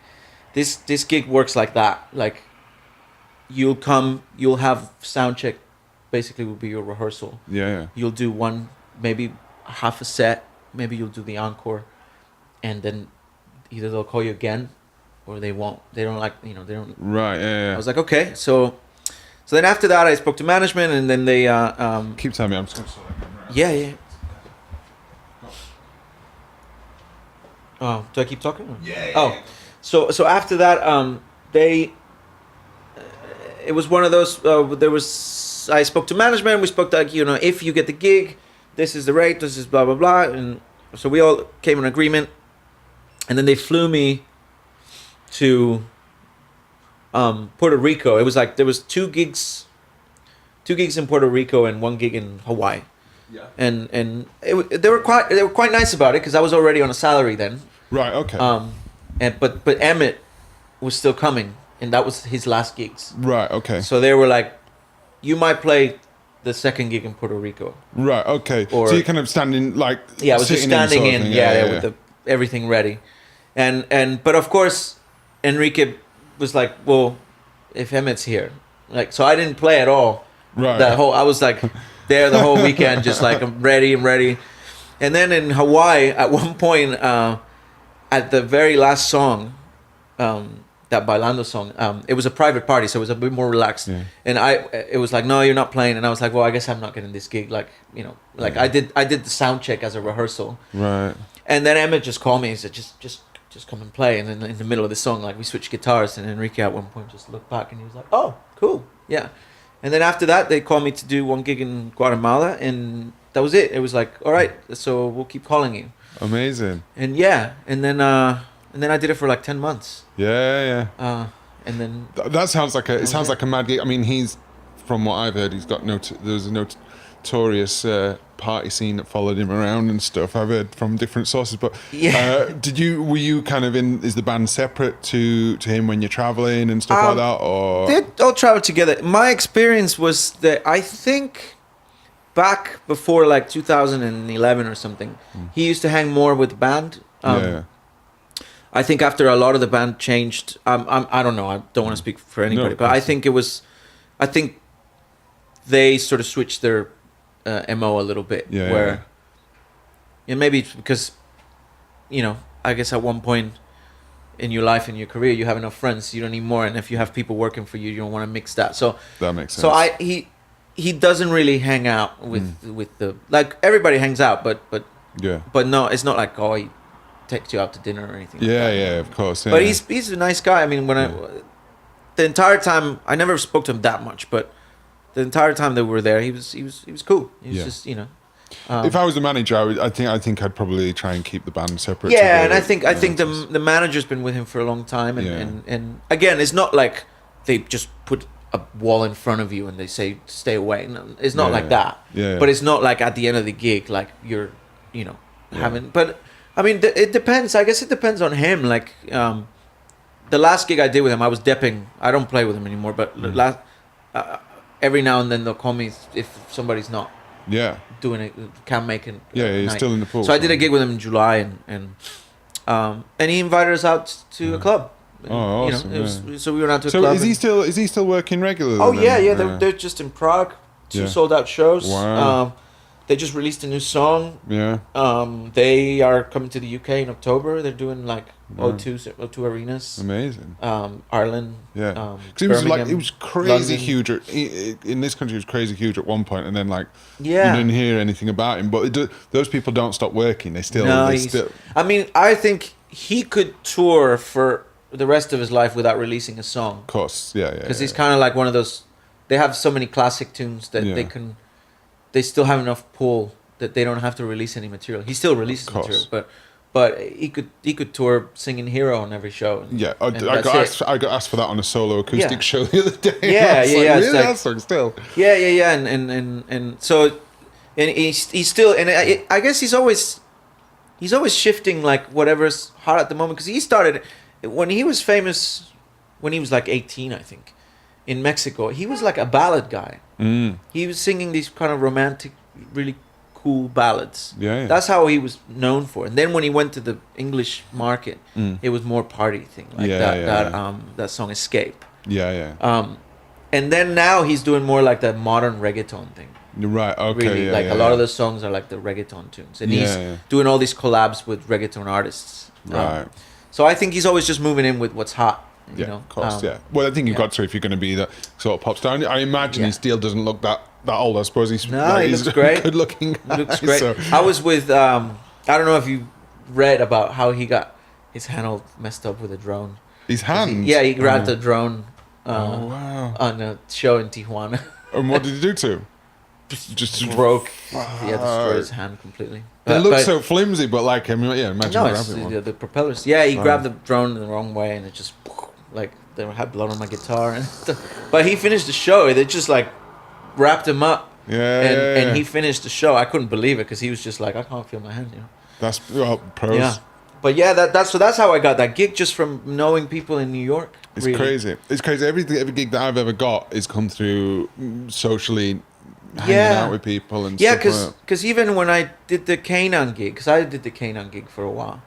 "This gig works like that. Like, you'll come, you'll have sound check. Basically, will be your rehearsal. Yeah. You'll do one, maybe half a set. Maybe you'll do the encore, and then either they'll call you again." Or they won't. They don't like, they don't. Right, yeah. I was like, okay. So then after that, I spoke to management, and then they... Keep telling me, I'm just going to slow that camera. Yeah. Oh, do I keep talking? Yeah. So after that, they... it was one of those, I spoke to management, we spoke like, if you get the gig, this is the rate, this is blah, blah, blah. And so we all came in agreement. And then they flew me to Puerto Rico. It was like there was two gigs in Puerto Rico and one gig in Hawaii. Yeah. And they were quite nice about it because I was already on a salary then. Right. Okay. But Emmett was still coming, and that was his last gigs. Right. Okay. So they were like, "You might play the second gig in Puerto Rico." Right. Okay. Or, so you're kind of standing like. Yeah, I was just standing in. With everything ready, but of course. Enrique was like, "Well, if Emmett's here," like, so I didn't play at all. Right. I was like there the whole weekend, just like I'm ready. And then in Hawaii, at one point, at the very last song, that Bailando song, it was a private party, so it was a bit more relaxed. Yeah. And it was like, "No, you're not playing." And I was like, "Well, I guess I'm not getting this gig." Like, I did the sound check as a rehearsal. Right. And then Emmett just called me and said, just come and play." And then in the middle of the song, like, we switched guitars, and Enrique at one point just looked back and he was like, "Oh, cool, yeah." And then after that, they called me to do one gig in Guatemala, and that was it. It was like, "All right, so we'll keep calling you." Amazing. And and then I did it for like 10 months. Yeah. And then that sounds like a mad gig. I mean, he's, from what I've heard, he's got there's a notorious party scene that followed him around and stuff. I've heard from different sources, but were you kind of is the band separate to him when you're traveling and stuff like that, or they all travel together? My experience was that I think back before like 2011 or something, he used to hang more with the band. I think after a lot of the band changed, I don't know, I don't want to speak for anybody, but I think they sort of switched their MO a little bit. Yeah, where, yeah. And maybe it's because, I guess at one point in your life, in your career, you have enough friends, you don't need more, and if you have people working for you, you don't want to mix that. So that makes sense. So he doesn't really hang out with the, like, everybody hangs out, but no, it's not like, he takes you out to dinner or anything. Yeah, of course. Yeah, but he's a nice guy. I mean, the entire time, I never spoke to him that much, but the entire time that we were there, he was cool. He was just, if I was the manager, I think I'd probably try and keep the band separate. Yeah, and I think the manager's been with him for a long time, and again, it's not like they just put a wall in front of you and they say stay away. No, it's not like that. Yeah. But it's not like at the end of the gig, like you're, having. But I mean, it depends. I guess it depends on him. Like the last gig I did with him, I was depping. I don't play with him anymore, but every now and then they'll call me if somebody's not. Yeah. Doing it, can't make it. He's still in the pool. So I did a gig with him in July, and he invited us out to a club. Oh, awesome! So we went out to a club. So is he still working regularly? Oh yeah. They're just in Prague. 2 sold out shows. Wow. They just released a new song. Yeah. They are coming to the UK in October. They're doing like O2 arenas. Amazing. Ireland. Yeah. Because it was crazy London. huge. In this country, it was crazy huge at one point, and then you Yeah. didn't hear anything about him. But those people don't stop working. They still. I mean, I think he could tour for the rest of his life without releasing a song. Of course, yeah. Because he's kind of like one of those. They have so many classic tunes that they still have got pull that they don't have to release any material. He still releases material, but he could tour singing "Hero" on every show. Yeah, I got asked for that on a solo acoustic show the other day. Yeah, Really, that song still. Yeah, and so, and he's still, and I guess he's always shifting like whatever's hot at the moment, because he started when he was famous when he was like 18, I think, in Mexico. He was like a ballad guy. He was singing these kind of romantic, really cool ballads. Yeah. That's how he was known for. And then when he went to the English market, it was more party thing, like that song "Escape." Yeah. And then now he's doing more like that modern reggaeton thing. Right. Okay. Really, a lot of the songs are like the reggaeton tunes, and he's doing all these collabs with reggaeton artists. Right. So I think he's always just moving in with what's hot. Of course, Well, I think you've got to, if you're going to be that sort of pop star. I imagine he still doesn't look that old. I suppose he's he looks great. Good looking. He looks great. So. I was with I don't know if you read about how he got his hand all messed up with a drone. His hand? He grabbed a drone wow. on a show in Tijuana. And what did he do to him? Just broke. He had destroyed his hand completely. It looks so flimsy, but imagine grabbing one. The propellers. Yeah, he grabbed the drone the wrong way, and it just they had blood on my guitar and stuff. But he finished the show. They just wrapped him up. And he finished the show. I couldn't believe it, because he was just like, I can't feel my hand. That's pros. Yeah. But that's how I got that gig, just from knowing people in New York. It's crazy. It's crazy. Every gig that I've ever got is come through socially. Hanging out with people and stuff. Because even when I did the Kanan gig, because I did the Kanan gig for a while,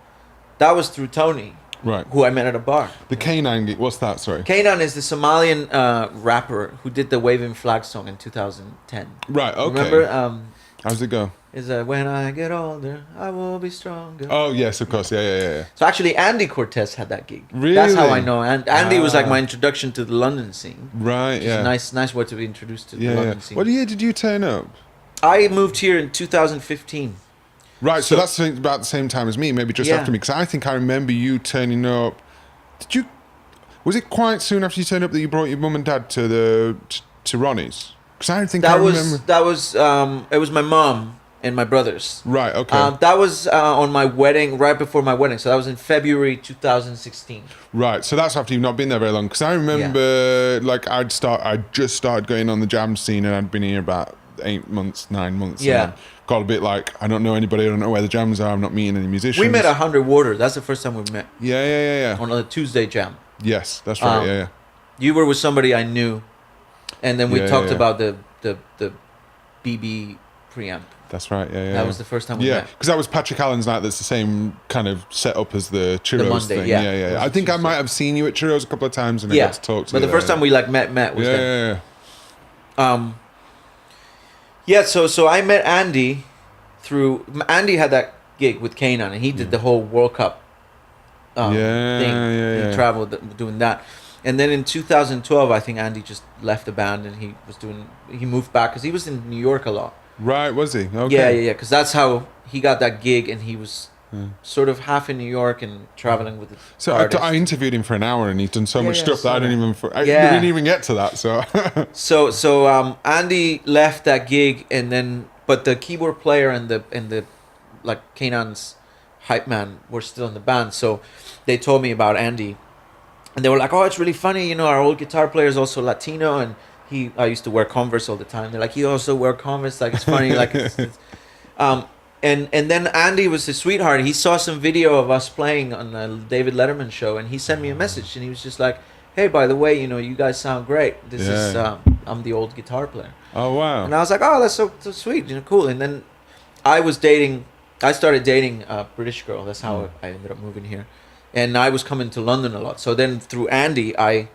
that was through Tony, right? Who I met at a bar. The Kanan gig, what's that? Sorry. Kanan is the Somalian rapper who did the Waving Flag song in 2010. Right. Okay. Remember? How's it go? Is when I get older, I will be stronger. Oh yes, of course. Yeah. So actually, Andy Cortez had that gig. Really? That's how I know. And Andy was like my introduction to the London scene. Right. Yeah. Nice way to be introduced to the London scene. What year did you turn up? I moved here in 2015. Right, so that's about the same time as me, maybe just after me, because I think I remember you turning up. Was it quite soon after you turned up that you brought your mum and dad to Ronnie's? Because I don't think I remember. It was my mom and my brothers. Right, okay. That was on my wedding, right before my wedding. So that was in February 2016. Right, so that's after you've not been there very long. Because I remember, I'd just started going on the jam scene, and I'd been here about 9 months. Yeah. Got a bit I don't know anybody, I don't know where the jams are, I'm not meeting any musicians. We met 100 Water. That's the first time we met. Yeah. On a Tuesday jam. Yes, that's right, yeah. You were with somebody I knew, and then we talked about the BB preamp. That's right, yeah. That was the first time we met. Because that was Patrick Allen's night. That's the same kind of setup as the Churros the Monday, thing. Yeah. I think I might have seen you at Churros a couple of times, and I got to talk to you. But the first time we met was there. Yeah, so I met Andy through... Andy had that gig with Kanan, and he did the whole World Cup thing. He traveled doing that. And then in 2012, I think Andy just left the band, and he moved back, because he was in New York a lot. Right, was he? Okay. Yeah, because that's how he got that gig, and he was sort of half in New York and traveling with the artists. I interviewed him for an hour, and he's done so much stuff that I we didn't even get to that. So Andy left that gig, and then but the keyboard player and the like Kanan's hype man were still in the band. So they told me about Andy, and they were like, "Oh, it's really funny. You know, our old guitar player is also Latino, and I used to wear Converse all the time. They're like, you also wear Converse, like it's funny, like and then Andy was a sweetheart. He saw some video of us playing on a David Letterman show, and he sent me a message, and he was just like, "Hey, by the way, you know, you guys sound great. This is I'm the old guitar player." Oh wow! And I was like, "Oh, that's so sweet, you know, cool." And then I started dating a British girl. That's how I ended up moving here, and I was coming to London a lot. So then through Andy, I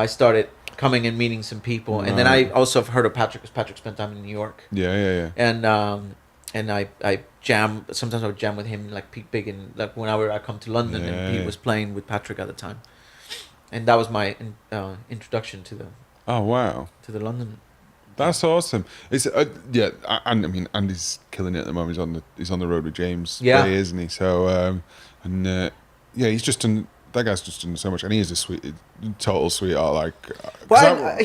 started coming and meeting some people, and then I also have heard of Patrick, because Patrick spent time in New York. Yeah. And I jam. Sometimes I would jam with him, like Pete Big, and like whenever I come to London, and Pete was playing with Patrick at the time, and that was my introduction to the. Oh wow! To the London. That's awesome. It's I mean, Andy's killing it at the moment. He's on the road with James. Yeah, isn't he? So he's just done. That guy's just done so much, and he is a total sweetheart. Like,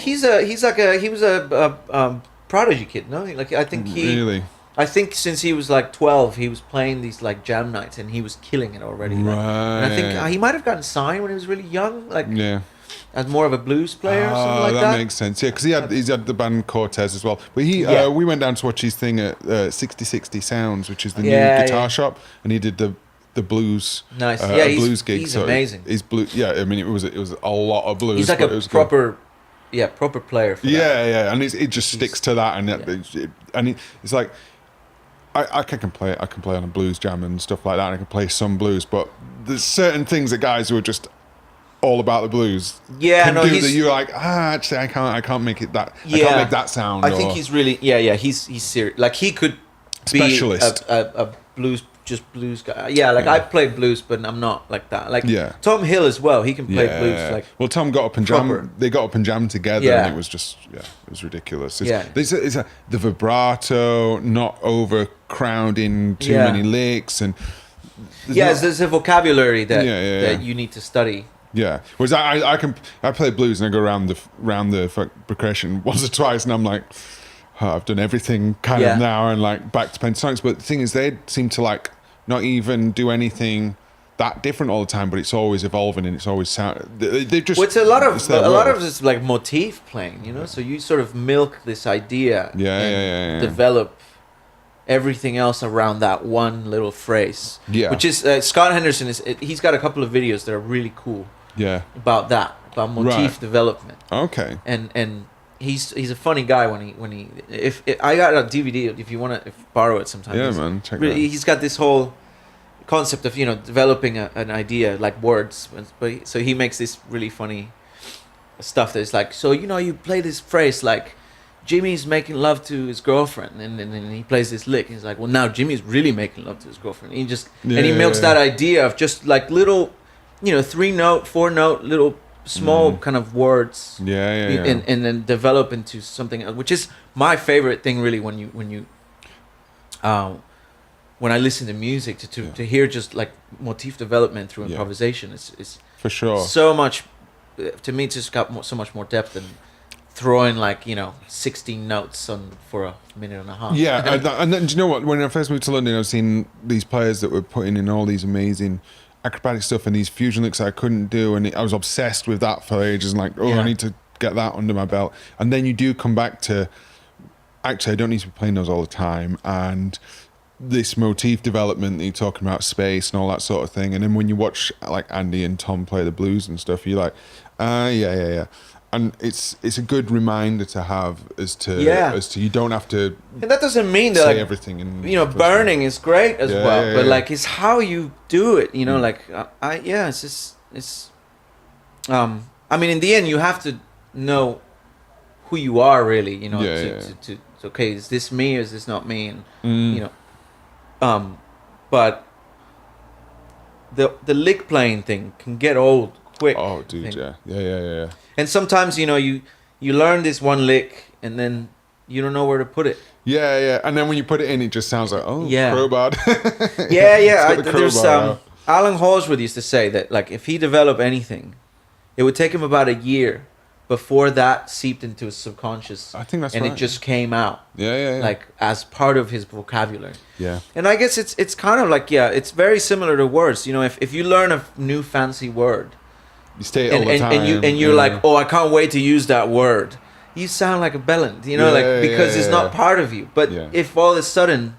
he was a prodigy kid. No, like I think really. I think since he was like 12, he was playing these like jam nights, and he was killing it already. Right. Like, and I think he might have gotten signed when he was really young, like as more of a blues player or something like that. That makes sense. Yeah, because he's had the band Cortez as well. But we went down to watch his thing at 6060 Sounds, which is the new guitar shop, and he did the blues. Nice. Blues gig. He's amazing. He's blue. Yeah, I mean it was a lot of blues. He's like a proper. Good. Yeah, proper player. For that. And it just sticks to that, and it's like. I can play on a blues jam and stuff like that, and I can play some blues, but there's certain things that guys who are just all about the blues can do that you're like, actually I can't make it that I can't make that sound. I think he's really he's serious. Like he could specialist. Be a blues guy. Yeah, like I play blues, but I'm not like that. Like Tom Hill as well. He can play blues. Like Tom got up and jammed. They got up and jammed together, and it was just it was ridiculous. It's the vibrato, not overcrowding too many licks, and there's a vocabulary that you need to study. Yeah, whereas I play blues and I go around the progression once or twice, and I'm like, I've done everything kind of now, and like back to pentatonics. But the thing is, they seem to like not even do anything that different all the time, but it's always evolving and it's always sound. They just. Well, it's a lot of this like motif playing, you know. So you sort of milk this idea, develop everything else around that one little phrase. Yeah, which is Scott Henderson he's got a couple of videos that are really cool. Yeah, about motif development. Okay, and. He's a funny guy when he if I got a DVD if you want to borrow it sometime. Yeah, man, check really, he's got this whole concept of developing an idea like words, but so he makes this really funny stuff that's like, so you play this phrase like Jimmy's making love to his girlfriend, and then he plays this lick, and he's like, well, now Jimmy's really making love to his girlfriend. And he milks that idea of just like little 3-note 4-note little small kind of words, and then develop into something else, which is my favorite thing really when I listen to music to hear just like motif development through improvisation is for sure so much. To me, it's just got so much more depth than throwing like 16 notes on for a minute and a half. And then do you know what, when I first moved to London, I was seeing these players that were putting in all these amazing acrobatic stuff and these fusion licks I couldn't do, and I was obsessed with that for ages, and like I need to get that under my belt. And then you do come back to, actually I don't need to be playing those all the time, and this motif development that you're talking about, space and all that sort of thing. And then when you watch like Andy and Tom play the blues and stuff, you're like and it's a good reminder to have as to you don't have to, and that doesn't mean that say everything, and burning is great as well, but like it's how you do it, like it's just I mean in the end you have to know who you are really, to it's okay. Is this me or is this not me? And you know, but the lick playing thing can get old quick. Oh, dude, yeah. And sometimes, you know, you learn this one lick and then you don't know where to put it. Yeah. And then when you put it in, it just sounds like, crowbar. There's Alan Holsworth used to say that, like, if he developed anything, it would take him about a year before that seeped into his subconscious. I think that's right. And it just came out. Yeah. Like, as part of his vocabulary. Yeah. And I guess it's kind of like, it's very similar to words. You know, if you learn a new fancy word, you stay all the time. And you're like, I can't wait to use that word. You sound like a bellend, you know, because it's not part of you. But if all of a sudden,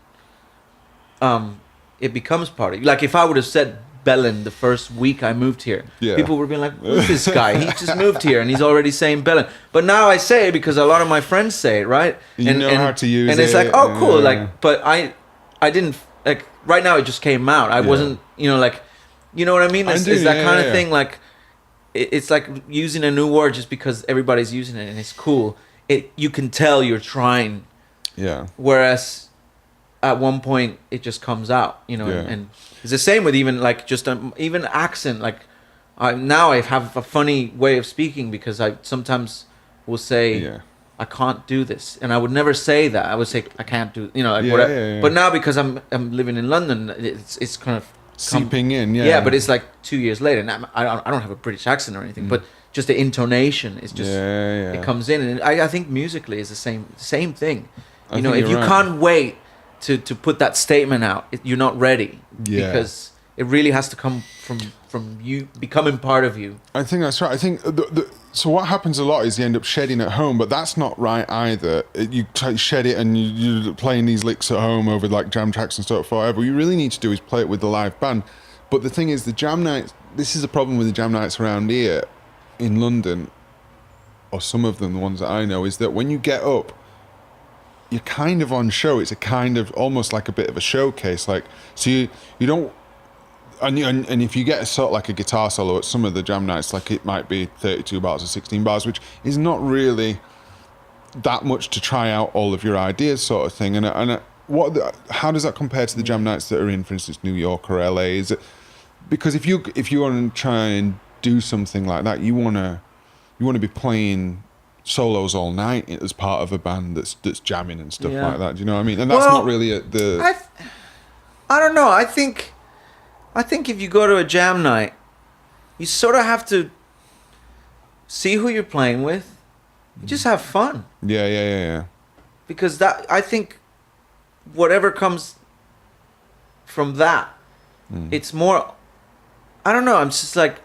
it becomes part of you. Like if I would have said bellend the first week I moved here, people would have been like, who's this guy? He just moved here and he's already saying bellend. But now I say it because a lot of my friends say it, right? You know how to use it. And it's like, oh, cool. Like, but I didn't, like, right now it just came out. I wasn't, you know, like, you know what I mean? It's that kind of thing, like, it's like using a new word just because everybody's using it and it's cool. You can tell you're trying. Yeah. Whereas at one point it just comes out, you know, and it's the same with even like just even accent. Like now I have a funny way of speaking because I sometimes will say I can't do this, and I would never say that. I would say I can't do, you know, like whatever. But now because I'm living in London, it's kind of seeping in. But it's like 2 years later, and I don't have a British accent or anything, but just the intonation is just it comes in, and I think musically is the same thing. You know, if you can't wait to put that statement out, you're not ready because it really has to come from you becoming part of you. I think that's right. I think so what happens a lot is you end up shedding at home, but that's not right either. You shed it and you're playing these licks at home over like jam tracks and stuff forever. What you really need to do is play it with the live band. But the thing is, the jam nights, this is a problem with the jam nights around here in London, or some of them, the ones that I know, is that when you get up, you're kind of on show. It's a kind of almost like a bit of a showcase. Like, so you don't, and if you get a sort of like a guitar solo at some of the jam nights, like it might be 32 bars or 16 bars, which is not really that much to try out all of your ideas, sort of thing. How does that compare to the jam nights that are in, for instance, New York or LA? Is it because if you want to try and do something like that, you want to be playing solos all night as part of a band that's jamming and stuff like that. Do you know what I mean? And that's not really I don't know. I think if you go to a jam night, you sort of have to see who you're playing with. You just have fun. Yeah. Because I think whatever comes from that, it's more, I don't know. I'm just like,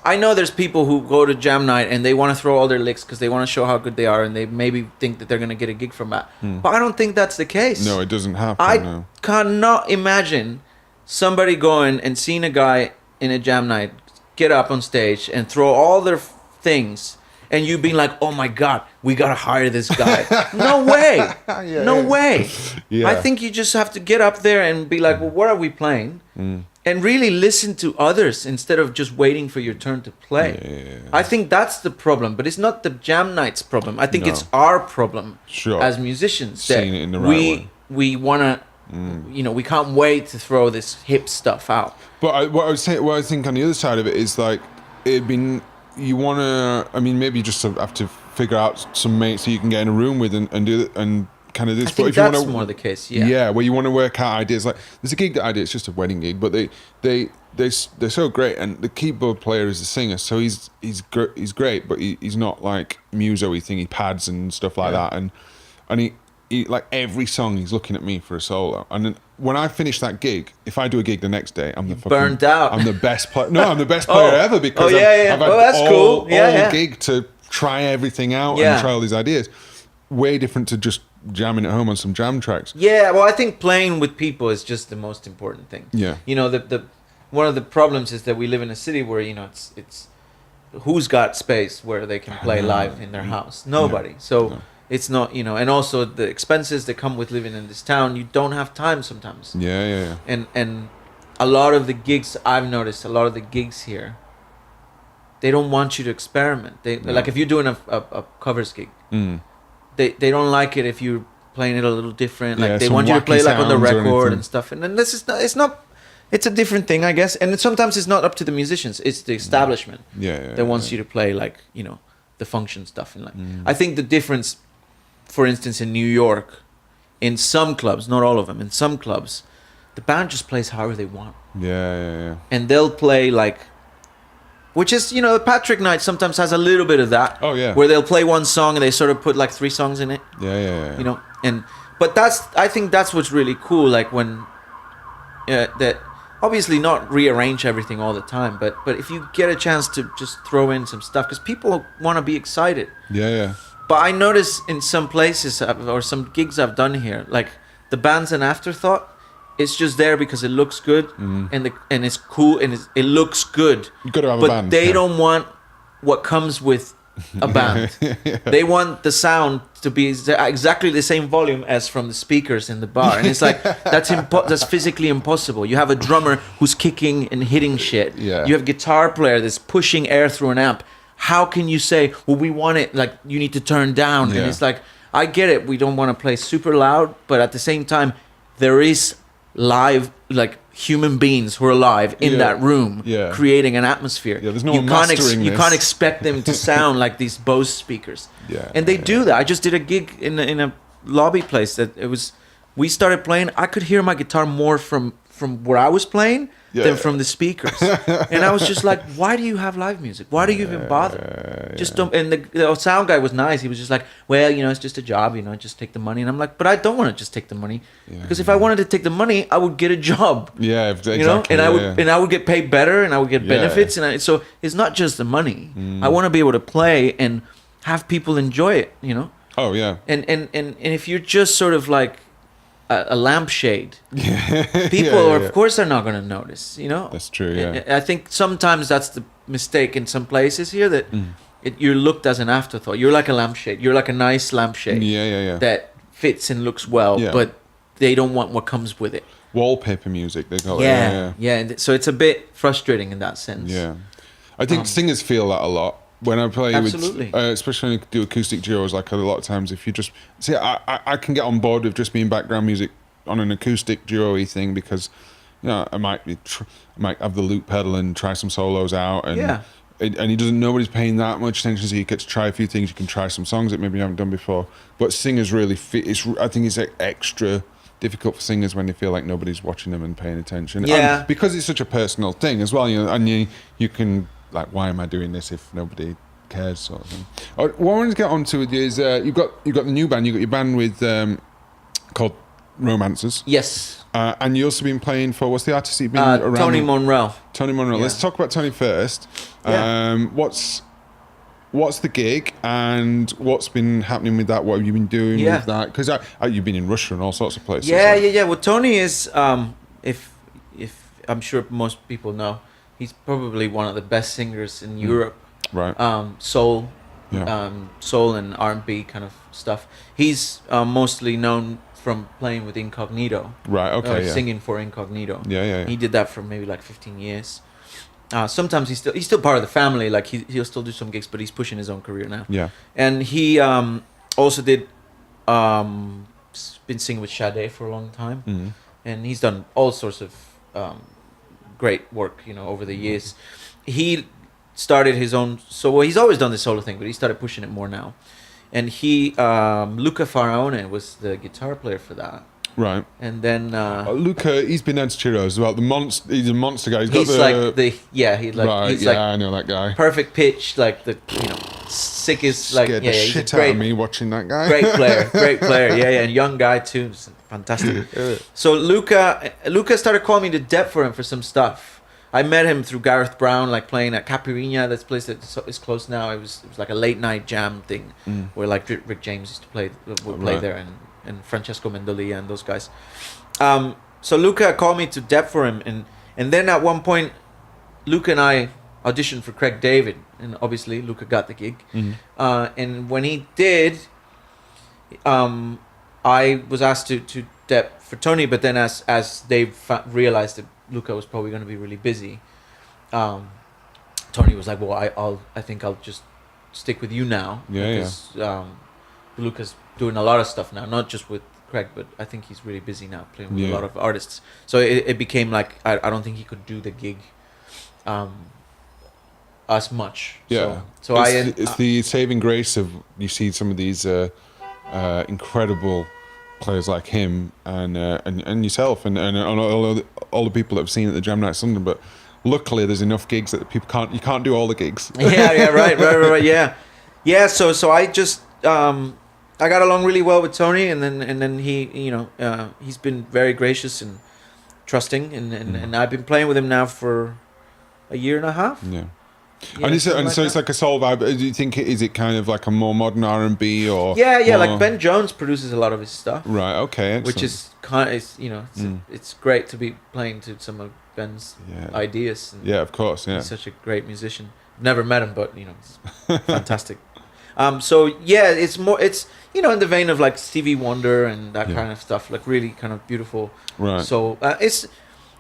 I know there's people who go to jam night and they want to throw all their licks because they want to show how good they are, and they maybe think that they're going to get a gig from that. But I don't think that's the case. No, it doesn't happen. I cannot imagine somebody going and seeing a guy in a jam night get up on stage and throw all their things, and you being like, oh my God, we got to hire this guy. No way. No way. Yeah. I think you just have to get up there and be like, well, what are we playing? And really listen to others instead of just waiting for your turn to play. I think that's the problem, but it's not the jam night's problem. I think it's our problem as musicians. Seeing it in the right way. We want to, you know, we can't wait to throw this hip stuff out. But what I think on the other side of it is like, you want to, I mean, maybe you just have to figure out some mates that you can get in a room with and do it and kind of this. I think that's more the case. Yeah, where you want to work out ideas. Like there's a gig that I did. It's just a wedding gig, but they're so great, and the keyboard player is the singer, so he's great, but he's not like muso-y thing. He pads and stuff like that, and he like every song he's looking at me for a solo. And then when I finish that gig, if I do a gig the next day, I'm burned out. I'm the best player. No, I'm the best player ever because I've had that's cool. all gig to try everything out and try all these ideas. Way different to just jamming at home on some jam tracks. Yeah, well, I think playing with people is just the most important thing. Yeah, you know, the one of the problems is that we live in a city where, you know, it's who's got space where they can play live in their house? Nobody. So it's not, you know, and also the expenses that come with living in this town, you don't have time sometimes. Yeah. And a lot of the gigs I've noticed, a lot of the gigs here, they don't want you to experiment. Like if you're doing a covers gig. they don't like it if you're playing it a little different. Like they some want you to play like on the wacky sounds or record anything. and stuff. And then this is not, it's not. It's a different thing, I guess. And sometimes it's not up to the musicians. It's the establishment that wants you to play like, you know, the function stuff. And like, I think the difference, for instance, in New York, in some clubs, not all of them, in some clubs, the band just plays however they want. Yeah. And they'll play like, which is, you know, Patrick Night sometimes has a little bit of that. Oh, yeah. Where they'll play one song and they sort of put like 3 songs in it. Yeah. You know, but I think that's what's really cool. Like when, that obviously not rearrange everything all the time, but if you get a chance to just throw in some stuff, because people want to be excited. Yeah. But I notice in some places or some gigs I've done here, like the band's an afterthought. It's just there because it looks good and it's cool and it looks good. You've got to have but a band. They don't want what comes with a band. They want the sound to be exactly the same volume as from the speakers in the bar, and it's like that's physically impossible. You have a drummer who's kicking and hitting shit. Yeah. You have a guitar player that's pushing air through an amp. How can you say, well, we want it like you need to turn down? Yeah. And it's like, I get it. We don't want to play super loud, but at the same time, there is live, like human beings who are alive in that room, creating an atmosphere. Yeah, there's no one mastering you this. can't expect them to sound like these Bose speakers. Yeah, and they do that. I just did a gig in a lobby place that we started playing. I could hear my guitar more from where I was playing than from the speakers. And I was just like, why do you have live music? Why do you even bother? Just don't. And the sound guy was nice. He was just like, well, you know, it's just a job, you know, just take the money. And I'm like, but I don't want to just take the money. Because if I wanted to take the money, I would get a job. Yeah, exactly. You know, and I would get paid better and I would get benefits. And so it's not just the money. I want to be able to play and have people enjoy it, you know? Oh, yeah. And if you're just sort of like a lampshade, people of course are not going to notice, you know. That's true. Yeah, I think sometimes that's the mistake in some places here, that you're looked as an afterthought. You're like a lampshade. You're like a nice lampshade. Yeah. That fits and looks well, but they don't want what comes with it. Wallpaper music, they call it. Yeah. And so it's a bit frustrating in that sense. Yeah, I think singers feel that a lot. When I play Absolutely. with, especially when I do acoustic duos, like a lot of times, if you just see, I can get on board with just being background music on an acoustic duo-y thing, because, you know, I might have the loop pedal and try some solos out, and nobody's paying that much attention, so you get to try a few things. You can try some songs that maybe you haven't done before. But singers really I think it's extra difficult for singers when they feel like nobody's watching them and paying attention. Yeah, and because it's such a personal thing as well, you know, and you can. Like, why am I doing this if nobody cares, sort of thing. What I wanted to get on to is you've got the new band. You've got your band with called Romancers. Yes. And you've also been playing for, what's the artist you've been around? Tony Momrelle. Tony Momrelle. Yeah. Let's talk about Tony first. Yeah. What's the gig and what's been happening with that? What have you been doing with that? Because you've been in Russia and all sorts of places. Yeah. Well, Tony is, if I'm sure most people know, he's probably one of the best singers in Europe. Right. Soul and R&B kind of stuff. He's mostly known from playing with Incognito. Right. Okay. Singing for Incognito. Yeah. He did that for maybe like 15 years. Sometimes he's still part of the family. Like he'll still do some gigs, but he's pushing his own career now. Yeah. And he also did been singing with Sade for a long time, and he's done all sorts of great work, you know, over the years. He started his own, he's always done the solo thing, but he started pushing it more now. And he, Luca Faraone was the guitar player for that. Right. And then Luca, he's been on Chiro as well. He's a monster guy. He's I know that guy. Perfect pitch, like the, you know, sickest, like, scared the shit out of me watching that guy. Great player, and young guy too, fantastic. So Luca started calling me to Dep for him for some stuff. I met him through Gareth Brown, like playing at Capirinha, this place that is closed now. It was like a late night jam thing where like Rick James used to play there, and Francesco Mendolia and those guys. So Luca called me to Dep for him, and then at one point, Luca and I auditioned for Craig David, and obviously Luca got the gig. And when he did, I was asked to Dep for Tony, but then as they realized that Luca was probably going to be really busy, Tony was like, well, I think I'll just stick with you now. Because Luca's doing a lot of stuff now, not just with Craig, but I think he's really busy now playing with a lot of artists. So it became like I don't think he could do the gig as much. Yeah. So it's the saving grace of you see some of these incredible players like him and yourself and all the people that I've seen at the Jam Nights London, but luckily there's enough gigs that people can't do all the gigs. right, yeah. So I just I got along really well with Tony, and then he, he's been very gracious and trusting, and I've been playing with him now for a year and a half. Yeah. And so it's like a soul vibe. Do you think is it kind of like a more modern R&B or? Yeah. More... Like Ben Jones produces a lot of his stuff. Right. Okay. Excellent. Which is kind of, it's great to be playing to some of Ben's ideas. And of course. Yeah. He's such a great musician. Never met him, but it's fantastic. So yeah, it's in the vein of like Stevie Wonder and that kind of stuff, like really kind of beautiful. Right. So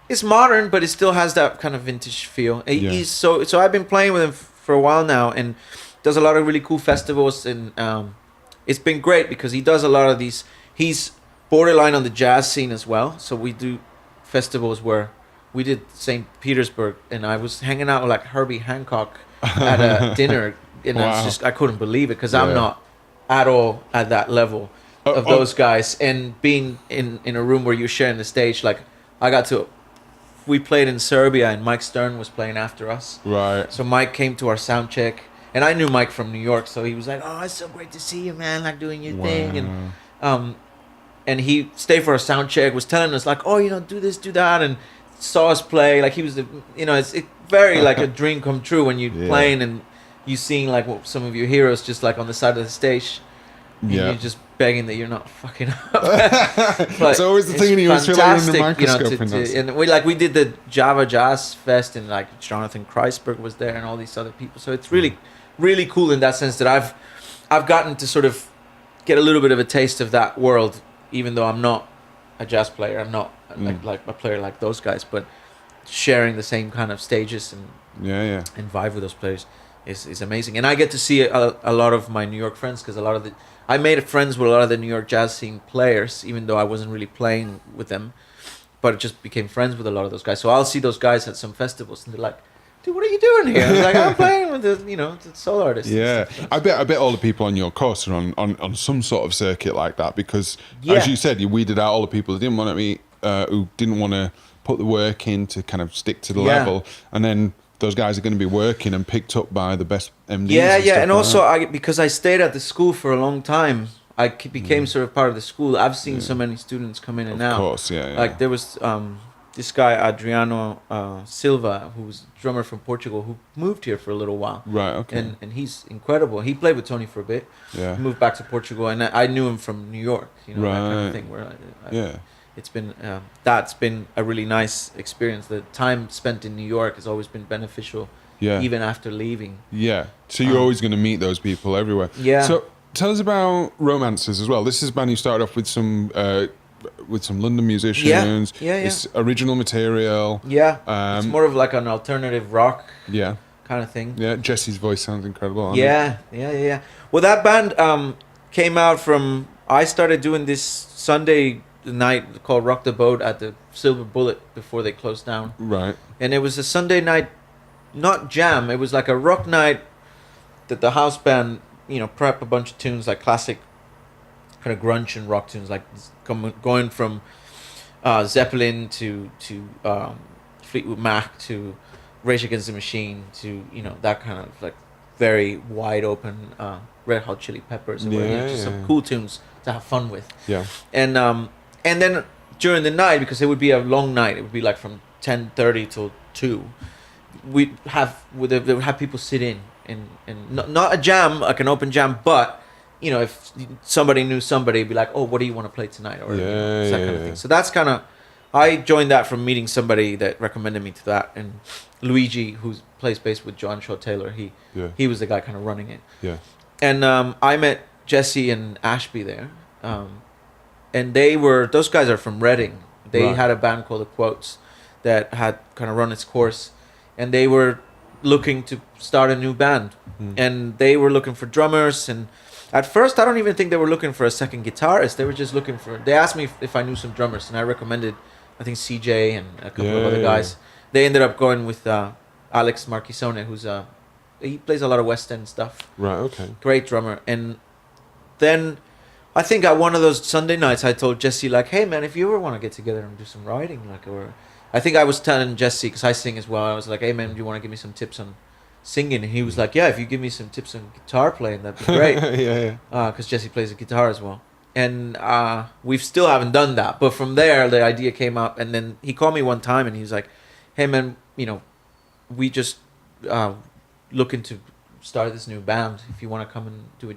it's modern, but it still has that kind of vintage feel. He's so I've been playing with him for a while now, and does a lot of really cool festivals, and it's been great because he does a lot of these. He's borderline on the jazz scene as well. So we do festivals where we did St. Petersburg, and I was hanging out with like Herbie Hancock at a dinner, and I couldn't believe it because I'm not at all at that level of those guys, and being in a room where you're sharing the stage, like we played in Serbia, and Mike Stern was playing after us. Right. So Mike came to our sound check, and I knew Mike from New York, so he was like, "Oh, it's so great to see you, man! Like doing your thing." And he stayed for a sound check, was telling us like, "Oh, do this, do that," and saw us play. Like he was it's very like a dream come true when you're playing and you seeing like some of your heroes just like on the side of the stage. And you're just begging that you're not fucking up. It's always the thing, and you always feel like you're under a microscope. And we did the Java Jazz Fest, and like Jonathan Kreisberg was there, and all these other people. So it's really, really cool in that sense that I've gotten to sort of get a little bit of a taste of that world, even though I'm not a jazz player. I'm not like a player like those guys, but sharing the same kind of stages and and vibe with those players is amazing. And I get to see a lot of my New York friends, because I made friends with a lot of the New York jazz scene players, even though I wasn't really playing with them, but just became friends with a lot of those guys. So I'll see those guys at some festivals, and they're like, "Dude, what are you doing here?" I was like, "I'm playing with the soul artists." Yeah, I bet all the people on your course are on some sort of circuit like that, because as you said, you weeded out all the people who didn't want to meet, who didn't want to put the work in to kind of stick to the level, and then those guys are going to be working and picked up by the best MDs. And also because I stayed at the school for a long time, I became sort of part of the school. I've seen so many students come in and out. Of course, Like there was this guy Adriano Silva, who's a drummer from Portugal, who moved here for a little while. Right. Okay. And he's incredible. He played with Tony for a bit. Yeah. Moved back to Portugal, and I knew him from New York. That kind of thing. Where it's been that's been a really nice experience. The time spent in New York has always been beneficial, even after leaving. Yeah, so you're always going to meet those people everywhere. Yeah. So tell us about Romances as well. This is a band you started off with some London musicians. Yeah. It's original material. Yeah. It's more of like an alternative rock. Yeah. Kind of thing. Yeah. Jesse's voice sounds incredible. Yeah. Well, that band came out from. I started doing this Sunday night called Rock the Boat at the Silver Bullet before they closed down. Right. And it was a Sunday night, not jam. It was like a rock night that the house band, prep a bunch of tunes, like classic kind of grunge and rock tunes, like going from Zeppelin to Fleetwood Mac to Rage Against the Machine to that kind of like very wide open Red Hot Chili Peppers, or just some cool tunes to have fun with. Yeah. And then during the night, because it would be a long night, it would be like from 10:30 till 2. They would have people sit in and not a jam, like an open jam, but if somebody knew somebody, it'd be like, "Oh, what do you want to play tonight?" Or that kind of thing. So that's kind of, I joined that from meeting somebody that recommended me to that, and Luigi, who plays bass with John Shaw Taylor, he was the guy kind of running it. Yeah. And I met Jesse and Ashby there. And those guys are from Reading. They had a band called The Quotes that had kind of run its course, and they were looking to start a new band. And they were looking for drummers, and at first, I don't even think they were looking for a second guitarist. They were just looking for. They asked me if I knew some drummers, and I recommended, I think CJ and a couple of other guys. They ended up going with Alex Marquisone, who's he plays a lot of West End stuff. Right. Okay. Great drummer. And then I think at one of those Sunday nights, I told Jesse like, "Hey man, if you ever want to get together and do some writing, like, or I think I was telling Jesse because I sing as well. I was like, "Hey man, do you want to give me some tips on singing?" And he was like, "Yeah, if you give me some tips on guitar playing, that'd be great." Yeah. Because Jesse plays the guitar as well. And we still haven't done that. But from there, the idea came up. And then he called me one time and he was like, "Hey, man, we just looking to start this new band. If you want to come and do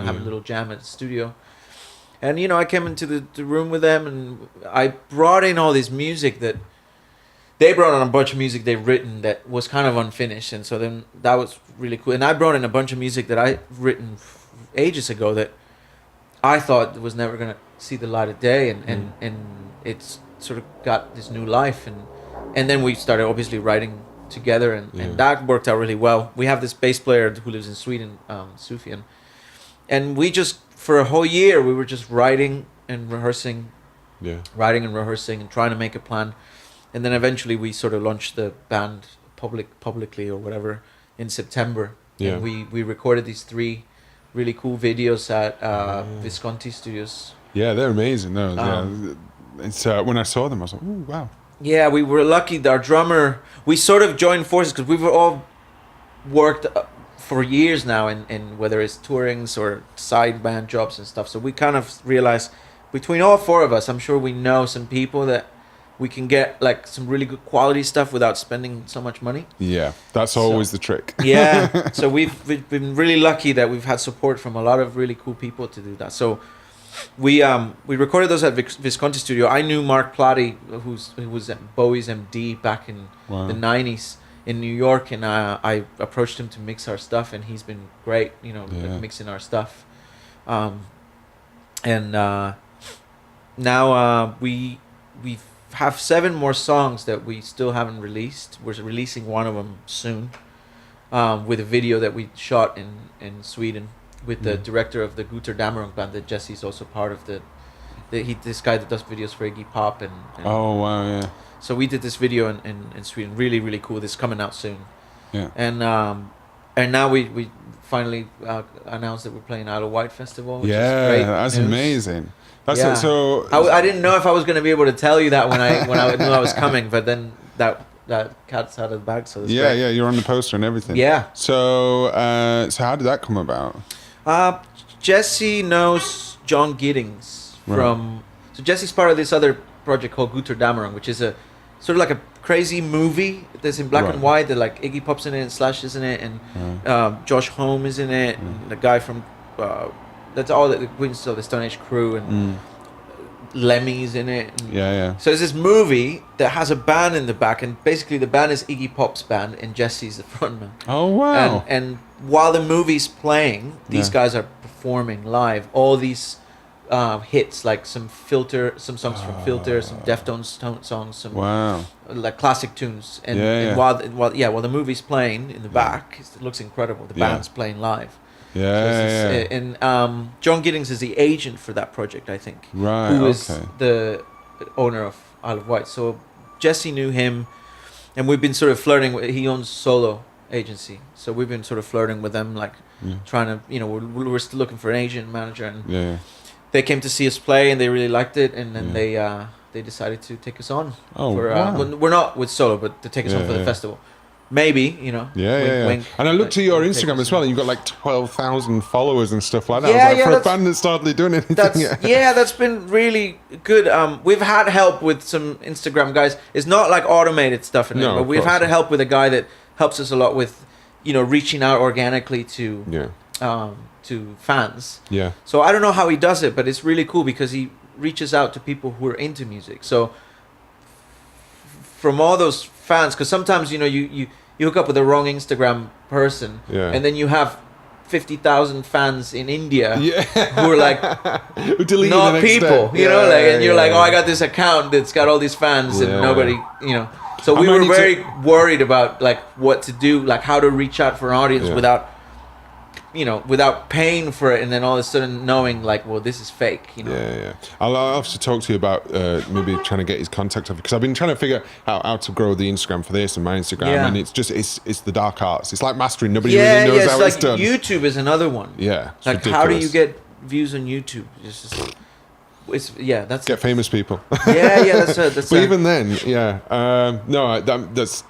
have a little jam at the studio." And, I came into the room with them and I brought in all this music that they brought on a bunch of music they've written that was kind of unfinished. And so then that was really cool. And I brought in a bunch of music that I'd written ages ago that I thought was never going to see the light of day, and it's sort of got this new life, and then we started obviously writing together, and that worked out really well. We have this bass player who lives in Sweden, Sufjan, and we just for a whole year we were just writing and rehearsing, and trying to make a plan, and then eventually we sort of launched the band publicly or whatever in September, and we recorded these 3 really cool videos at Visconti Studios. Yeah, they're amazing. Those. It's when I saw them, I was like, "Ooh, wow." Yeah, we were lucky. Our drummer, we sort of joined forces because we've all worked for years now, in whether it's tourings or side band jobs and stuff. So we kind of realized between all 4 of us, I'm sure we know some people that we can get like some really good quality stuff without spending so much money. Yeah, that's always the trick. Yeah, so we've been really lucky that we've had support from a lot of really cool people to do that. So we recorded those at Visconti Studio. I knew Mark Platti, who was Bowie's MD back in the 90s in New York, and I approached him to mix our stuff, and he's been great, mixing our stuff. And now we have 7 more songs that we still haven't released. We're releasing one of them soon, with a video that we shot in Sweden with the director of the Guter Dammerung band that Jesse's also part of. This guy that does videos for Iggy Pop and oh wow, yeah. So we did this video in Sweden, really really cool. This is coming out soon. Yeah. And now we finally announced that we're playing Isle of Wight Festival. Which is great that's news. Amazing. That's yeah. So I didn't know if I was going to be able to tell you that when I knew I was coming, but then that cat's out of the bag. So great. You're on the poster and everything. Yeah. So how did that come about? Jesse knows John Giddings from. So Jesse's part of this other project called Guter Dammerung, which is a sort of like a crazy movie that's in black and white. That like Iggy Pop's in it, and Slash is in it, and Josh Homme is in it, and the guy from. That's all the Queens of the Stone Age crew, and Lemmy's in it. And so it's this movie that has a band in the back, and basically the band is Iggy Pop's band, and Jesse's the frontman. Oh wow! And while the movie's playing, these guys are performing live all these hits, like some songs from Filter, some Deftones songs, some like classic tunes. And while the movie's playing in the back, it looks incredible. The band's playing live. And John Giddings is the agent for that project, I think. Right. Who is the owner of Isle of Wight. So Jesse knew him, and we've been sort of flirting with. He owns Solo Agency, so we've been sort of flirting with them, like trying to, we're still looking for an agent, manager, and they came to see us play, and they really liked it, and then they decided to take us on. We're not with Solo, but to take us on for the festival. Maybe, wink, and I looked at your Instagram as well, and you've got like 12,000 followers and stuff like that. For a band that's hardly doing anything. That's been really good. We've had help with some Instagram guys. It's not like automated stuff, but we've had help with a guy that helps us a lot with, reaching out organically to fans. Yeah. So I don't know how he does it, but it's really cool because he reaches out to people who are into music. So from all those fans, because sometimes you hook up with the wrong Instagram person, and then you have 50,000 fans in India who are like not people, and you're like, oh, I got this account that's got all these fans and nobody, So we were very worried about like what to do, like how to reach out for an audience without without paying for it, and then all of a sudden knowing like, well, this is fake. Yeah. I'll have to talk to you about maybe trying to get his contact off, because I've been trying to figure out how to grow the Instagram for this and my Instagram, and it's just it's the dark arts. It's like mastering. Nobody really knows how it's done. YouTube is another one. Yeah, like ridiculous. How do you get views on YouTube? That's get famous people. That's but even then, that's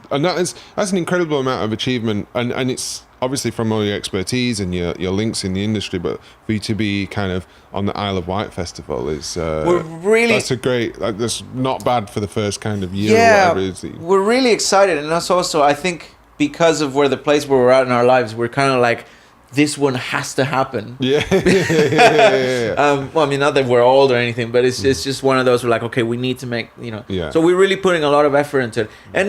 an incredible amount of achievement, and it's obviously from all your expertise and your links in the industry. But for you to be kind of on the Isle of Wight festival is that's a great. That's not bad for the first kind of year or whatever it is. We're really excited, and that's also, I think, because of where we're at in our lives, we're kind of like, this one has to happen. Yeah. Well, I mean, not that we're old or anything, but it's just one of those. We're like, okay, we need to make, Yeah. So we're really putting a lot of effort into it, and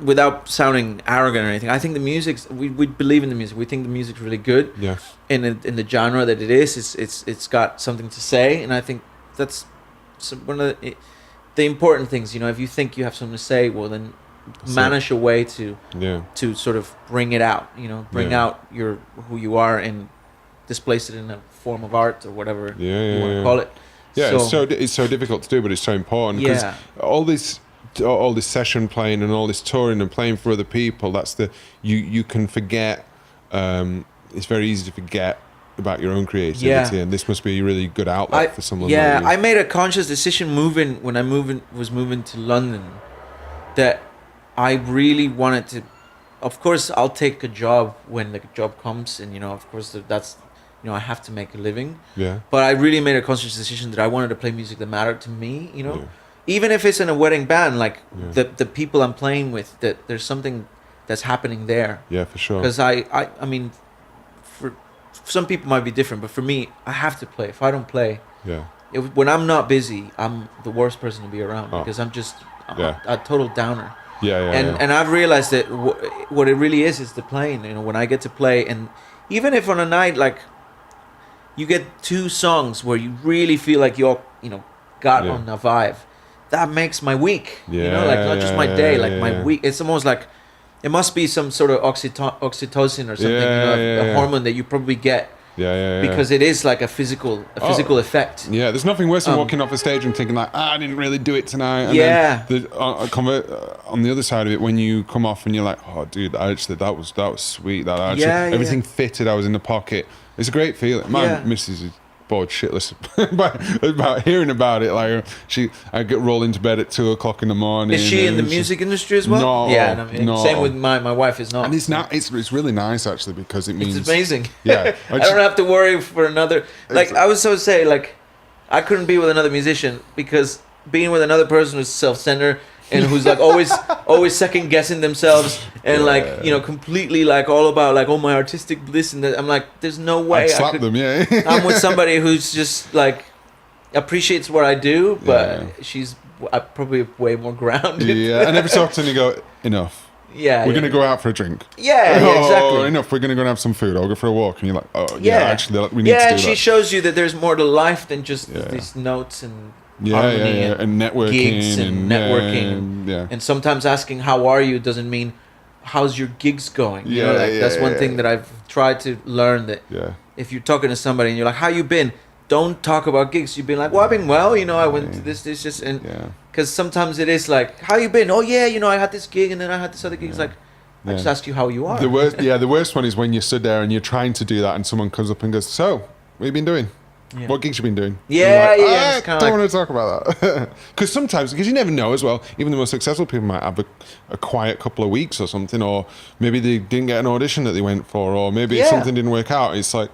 without sounding arrogant or anything, I think the music's. We believe in the music. We think the music's really good. Yeah. In the genre that it is, it's got something to say, and I think that's one of the important things. If you think you have something to say, well then. Manage a way to sort of bring it out, bring out who you are and displace it in a form of art or whatever you want to call it. Yeah, it's so difficult to do, but it's so important, because all this session playing and all this touring and playing for other people, that's you can forget. It's very easy to forget about your own creativity, and this must be a really good outlet for someone. Yeah, I made a conscious decision when I was moving to London, that I really wanted to. Of course, I'll take a job when the job comes, and of course that's I have to make a living. Yeah. But I really made a conscious decision that I wanted to play music that mattered to me. Even if it's in a wedding band, like the people I'm playing with, that there's something that's happening there. Yeah, for sure. Because I mean, for some people might be different, but for me, I have to play. If I don't play, when I'm not busy, I'm the worst person to be around, because I'm just a total downer. And I've realized that what it really is the playing. When I get to play, and even if on a night like you get 2 songs where you really feel like you're got on a vibe, that makes my week. Not just my day, my week. It's almost like it must be some sort of oxytocin or something, a hormone that you probably get. Because it is like a physical effect. Yeah, there's nothing worse than walking off a stage and thinking like, I didn't really do it tonight. And then on the other side of it, when you come off and you're like, oh, dude, actually that was sweet. That actually everything fitted. I was in the pocket. It's a great feeling. My missus is bored shitless about hearing about it. Like I get rolled into bed at 2:00 in the morning. Is she in the music industry as well? No. Yeah, no. Same with my wife is not. And it's really nice actually, because it means it's amazing. Yeah, I don't have to worry for another. Like I would so say, like I couldn't be with another musician, because being with another person who's self-centered and who's like always second guessing themselves and completely like all about like, oh, my artistic bliss, and that. I'm like, there's no way I'd slap them. Yeah. I'm with somebody who's just like appreciates what I do, but she's probably way more grounded. Yeah, and every so often you go, enough. Yeah, we're gonna go out for a drink. Yeah, exactly. Enough. We're gonna go and have some food. I'll go for a walk, and you're like, actually, we need to do that. Yeah, she shows you that there's more to life than just these notes and harmony and networking, gigs and networking. And sometimes asking how are you doesn't mean how's your gigs going. That's one thing that I've tried to learn, that if you're talking to somebody and you're like, how you been? Don't talk about gigs. You've been like, well, I've been well. I went to this just, and because sometimes it is like, how you been? Oh yeah, I had this gig and then I had this other gig. It's like, I just ask you how you are. The worst one is when you stood there and you're trying to do that and someone comes up and goes, so what have you been doing? Yeah. What gigs you been doing? I don't want to talk about that. Because sometimes, because you never know as well, even the most successful people might have a quiet couple of weeks or something, or maybe they didn't get an audition that they went for, or maybe something didn't work out. It's like,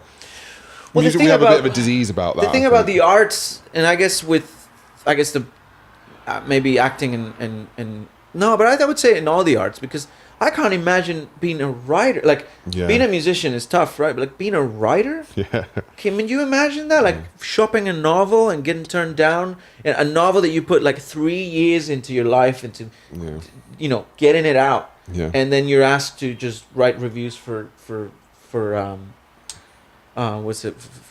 we have a bit of a disease about that. The thing about the arts, and I guess the maybe acting and no, but I would say in all the arts, because I can't imagine being a writer. Like, being a musician is tough, right? But like being a writer? Yeah. Can you imagine that? Like shopping a novel and getting turned down. And a novel that you put like 3 years into your life into, getting it out. Yeah. And then you're asked to just write reviews for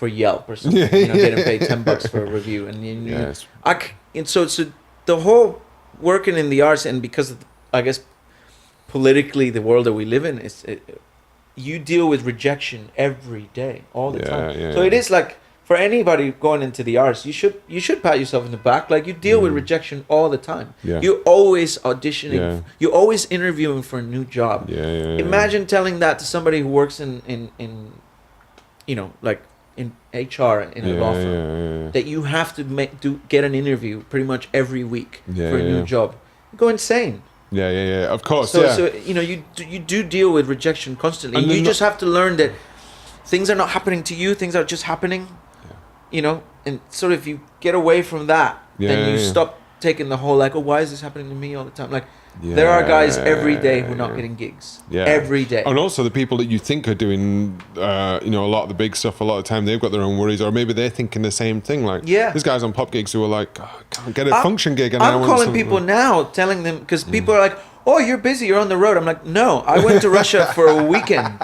Yelp or something. Getting paid $10 for a review. And so the whole working in the arts, and because of, I guess, politically, the world that we live in, you deal with rejection every day, all the time. Yeah, so it is like, for anybody going into the arts, you should pat yourself in the back. Like, you deal with rejection all the time. Yeah. You're always auditioning. Yeah. You're always interviewing for a new job. Imagine telling that to somebody who works in you know, like in HR in a law firm, that you have to get an interview pretty much every week for a new job. You go insane. Yeah. Of course. So you know, you do deal with rejection constantly. And you just have to learn that things are not happening to you. Things are just happening. You know, and sort of, if you get away from that, then you stop taking the whole like, oh, why is this happening to me all the time? Like, there are guys every day who are not getting gigs. Every day. And also the people that you think are doing, you know, a lot of the big stuff, a lot of the time they've got their own worries, or maybe they're thinking the same thing. Like, there's guys on pop gigs who are like, oh, I can't get a function gig. And I'm calling people now, telling them, because people are like, oh, you're busy, you're on the road. I'm like, no, I went to Russia for a weekend.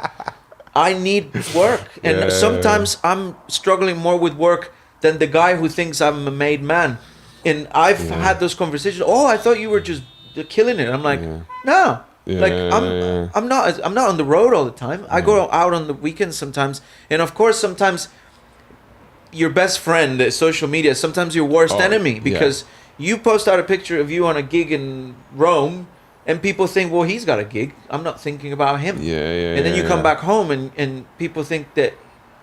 I need work. And sometimes I'm struggling more with work than the guy who thinks I'm a made man. And I've had those conversations. Oh, I thought you were just killing it. I'm like, no. Like, I'm not on the road all the time. I go out on the weekends sometimes. And of course, sometimes your best friend, social media, sometimes your worst enemy, because you post out a picture of you on a gig in Rome, and people think, well, he's got a gig. I'm not thinking about him. And then you come back home and people think that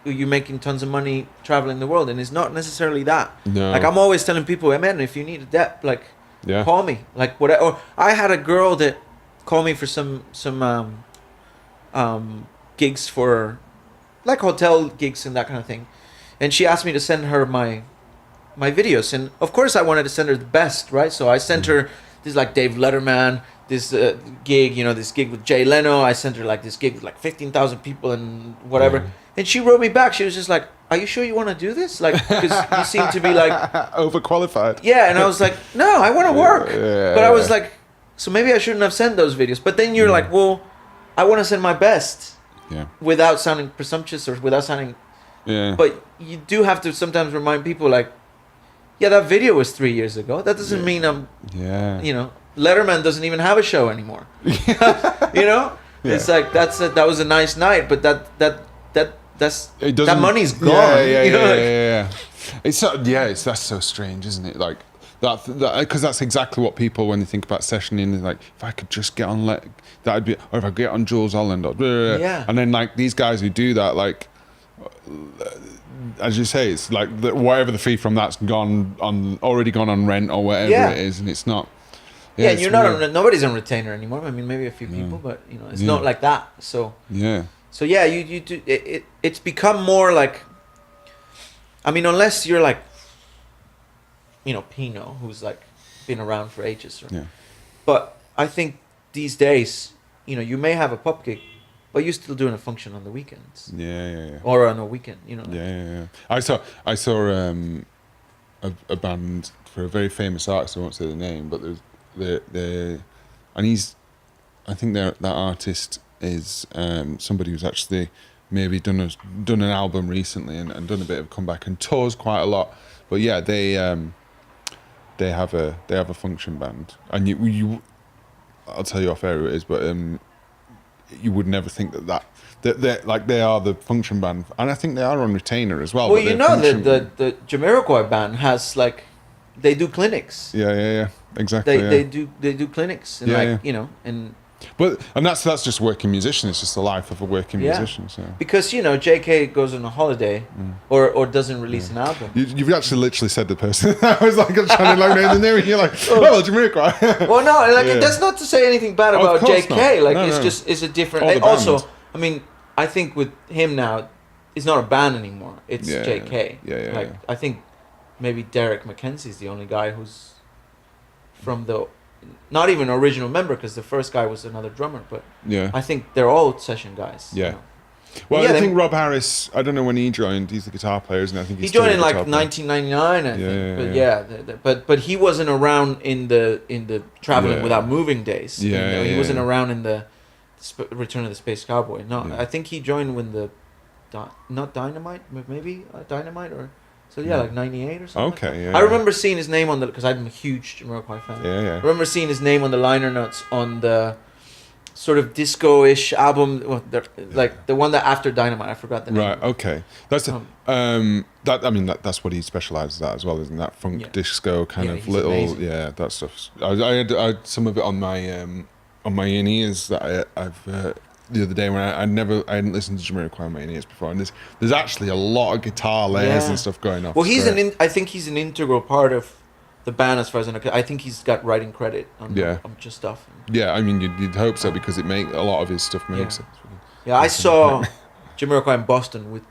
you're making tons of money traveling the world, and it's not necessarily that. No. Like, I'm always telling people, hey, man, if you need a debt, like, call me. Like, whatever. Or I had a girl that called me for some gigs, for like hotel gigs and that kind of thing, and she asked me to send her my videos, and of course I wanted to send her the best, right? So I sent her this, like, Dave Letterman, this gig, you know, this gig with Jay Leno. I sent her like this gig with like 15,000 people and whatever. And she wrote me back. She was just like, are you sure you want to do this? Like, because you seem to be like overqualified. Yeah. And I was like, no, I want to work. But I was like, so maybe I shouldn't have sent those videos. But then you're like, well, I want to send my best without sounding presumptuous or without sounding. But you do have to sometimes remind people, like, that video was 3 years ago. That doesn't mean I'm, you know, Letterman doesn't even have a show anymore. You know, it's like, that was a nice night, but that money's gone. It's so, that's so strange, isn't it? Like that, because that's exactly what people, when they think about sessioning, like, if I could just get on, like, that'd be, or if I get on Jules Holland, or and then, like, these guys who do that, like, as you say, it's like whatever the fee from that's already gone on rent or whatever it is, and it's not. And you're not nobody's on retainer anymore. I mean, maybe a few people, but you know, it's not like that. So So you do it's become more like, I mean, unless you're like, you know, Pino, who's like been around for ages. But I think these days, you know, you may have a pop gig, but you're still doing a function on the weekends. Or on a weekend, you know. I saw a band for a very famous artist. I won't say the name, but there's I think that artist is somebody who's actually maybe done an album recently and done a bit of a comeback and tours quite a lot. But yeah, they have a function band, and you I'll tell you off air who it is, but you would never think that they are the function band, and I think they are on retainer as well. Well, you know, the Jamiroquai band has, like, they do clinics. Exactly. They do clinics, and you know, and that's just working musician. It's just the life of a working musician. So. Because, you know, JK goes on a holiday or doesn't release an album. You've actually literally said the person. I was like, I'm trying to name the name, and you're like, oh, Jamiroquai. Well, no, like, that's not to say anything bad about JK. Not. Like, it's a different. And also, I mean, I think with him now, it's not a band anymore. It's JK. Like, I think maybe Derek McKenzie's the only guy who's from the, not even original member, because the first guy was another drummer, but I think they're all session guys. You know? Well, I think Rob Harris, I don't know when he joined. He's the guitar player, and I think he joined in like 1999. I think, but he wasn't around in the traveling without moving days. He wasn't around in the Return of the Space Cowboy. No, I think he joined when the not Dynamite, maybe Dynamite, or so like 98 or something. Okay, I remember seeing his name on the, because I'm a huge Jamiroquai fan. I remember seeing his name on the liner notes on the sort of disco-ish album, well, like the one that after Dynamite, I forgot the name. Right. Okay. That's that's what he specializes at as well, isn't that funk disco kind of little amazing. That stuff. I had some of it on my in-ears that I've the other day when I hadn't listened to Jamiroquai on my in-ears before, and there's actually a lot of guitar layers and stuff going on. Well, I think he's an integral part of the band as far as I know. I think he's got writing credit on just stuff. Yeah, I mean you'd hope so because a lot of his stuff makes sense. Yeah, I saw Jamiroquai in Boston with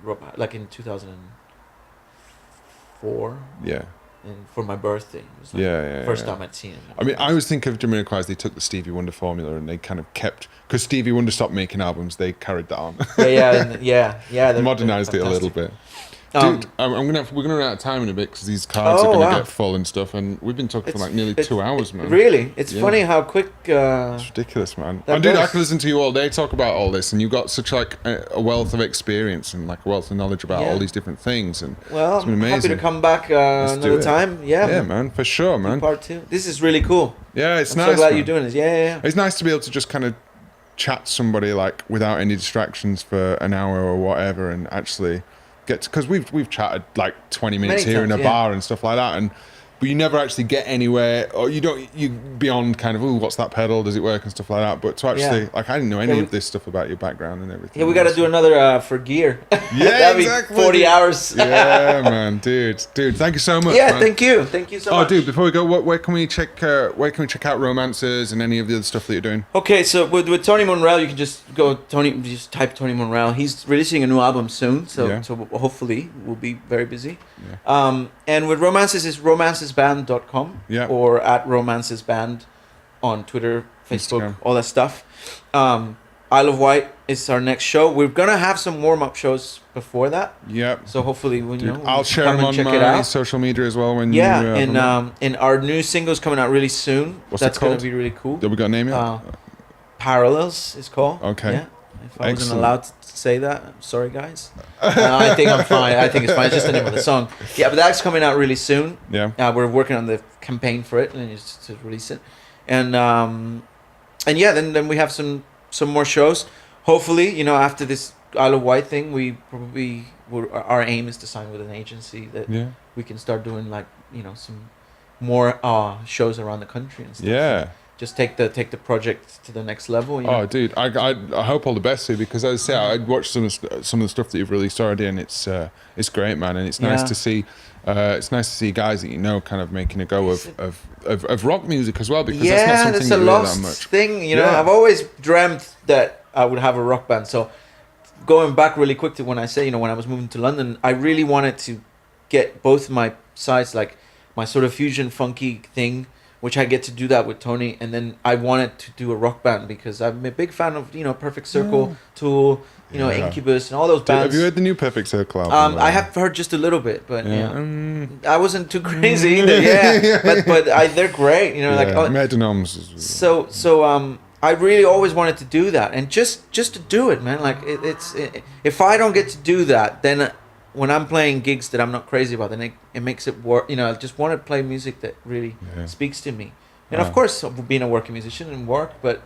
Rob, like in 2004. Yeah. And for my birthday, it was like first time I'd seen him. I mean, I always think of Jamiroquai as they took the Stevie Wonder formula and they kind of kept, because Stevie Wonder stopped making albums, they carried that on. They modernized it a little bit. Dude, we're gonna run out of time in a bit because these cards are gonna get full and stuff, and we've been talking for like nearly 2 hours, man. Really, it's funny how quick. It's ridiculous, man. And dude, I could listen to you all day talk about all this, and you've got such like a wealth of experience and like a wealth of knowledge about all these different things, and it's been amazing. Happy to come back another time. Yeah, man, for sure, man. Part 2. This is really cool. Yeah, it's I'm nice. so glad you're doing this. Yeah. It's nice to be able to just kind of chat to somebody like without any distractions for an hour or whatever, and actually. Because we've chatted like 20 minutes here in a bar and stuff like that, but you never actually get anywhere, or you beyond kind of what's that pedal, does it work and stuff like that. But to actually like I didn't know any of this stuff about your background and everything. Yeah, we got to do another for gear. Yeah, that'd exactly. be 40 hours. Yeah, man, dude, thank you so much. Yeah, man. thank you so much. Oh, dude, before we go, where can we check out Romances and any of the other stuff that you're doing? Okay, so with Tony Momrelle, you can just just type Tony Momrelle. He's releasing a new album soon, so hopefully we'll be very busy. Yeah. And with Romances is romancesband.com or at romancesband on Twitter, Facebook, Instagram. All that stuff. Isle of Wight is our next show. We're gonna have some warm-up shows before that. Yep. So hopefully, I'll share them on my social media as well. And our new single's coming out really soon. That's gonna be really cool. Have we got a name yet? Parallels is called. Okay. Yeah. If I wasn't allowed to say that, I'm sorry, guys. I think I'm fine. I think it's fine. It's just the name of the song. Yeah, but that's coming out really soon. Yeah. We're working on the campaign for it and just to release it, and then we have some more shows. Hopefully, after this Isle of Wight thing, our aim is to sign with an agency that we can start doing like some more shows around the country and stuff. Yeah. Just take the project to the next level. Oh, dude, I hope all the best to you because as I say, I watched some of the stuff that you've released already, and it's great, man. And it's nice to see. It's nice to see guys that kind of making a go of rock music as well because that's not something that's a lost thing. I've always dreamt that I would have a rock band. So going back really quick to when I say when I was moving to London, I really wanted to get both my sides, like my sort of fusion funky thing, which I get to do that with Tony, and then I wanted to do a rock band because I'm a big fan of Perfect Circle, Tool, Incubus, and all those bands. Have you heard the new Perfect Circle album? I have heard just a little bit, but I wasn't too crazy either. Yeah, but they're great. Metanomes. So I really always wanted to do that, and just to do it, man. Like if I don't get to do that, then when I'm playing gigs that I'm not crazy about, then it makes it work. I just want to play music that really speaks to me. And of course, being a working musician and work, but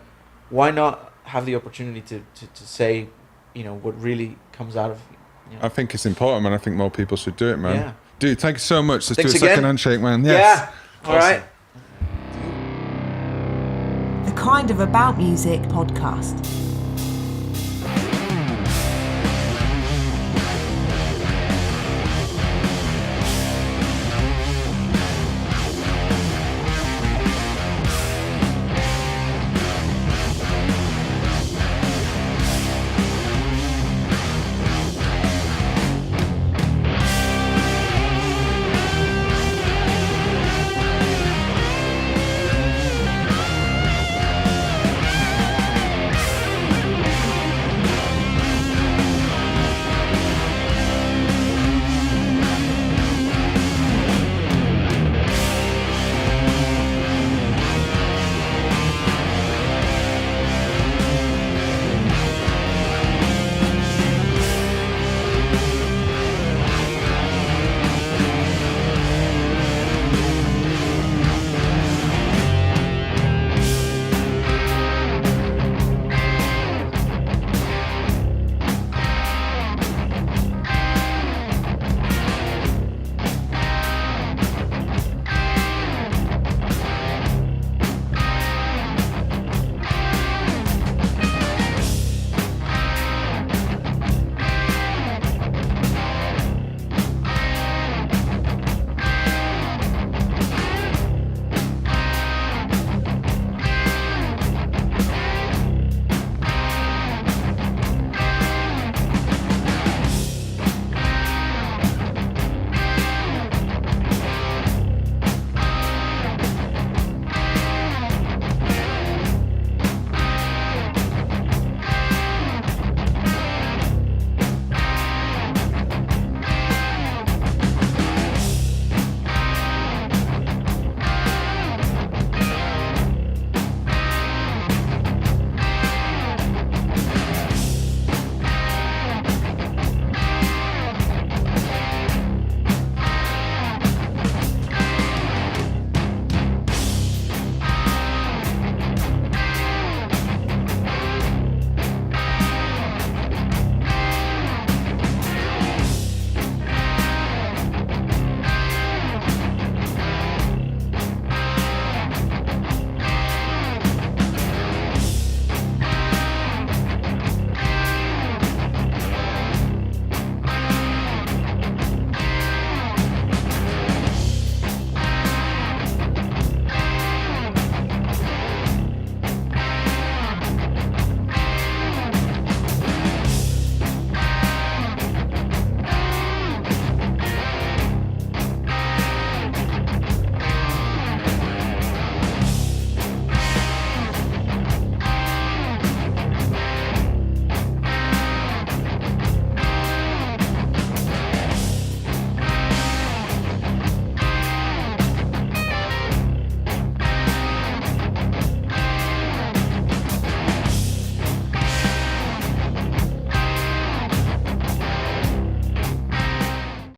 why not have the opportunity to say, what really comes out of you? I think it's important, man. I think more people should do it, man. Yeah. Dude, thank you so much. Let's Thanks do a second handshake, man. Yes. Yeah. All right. The Kind of About Music podcast.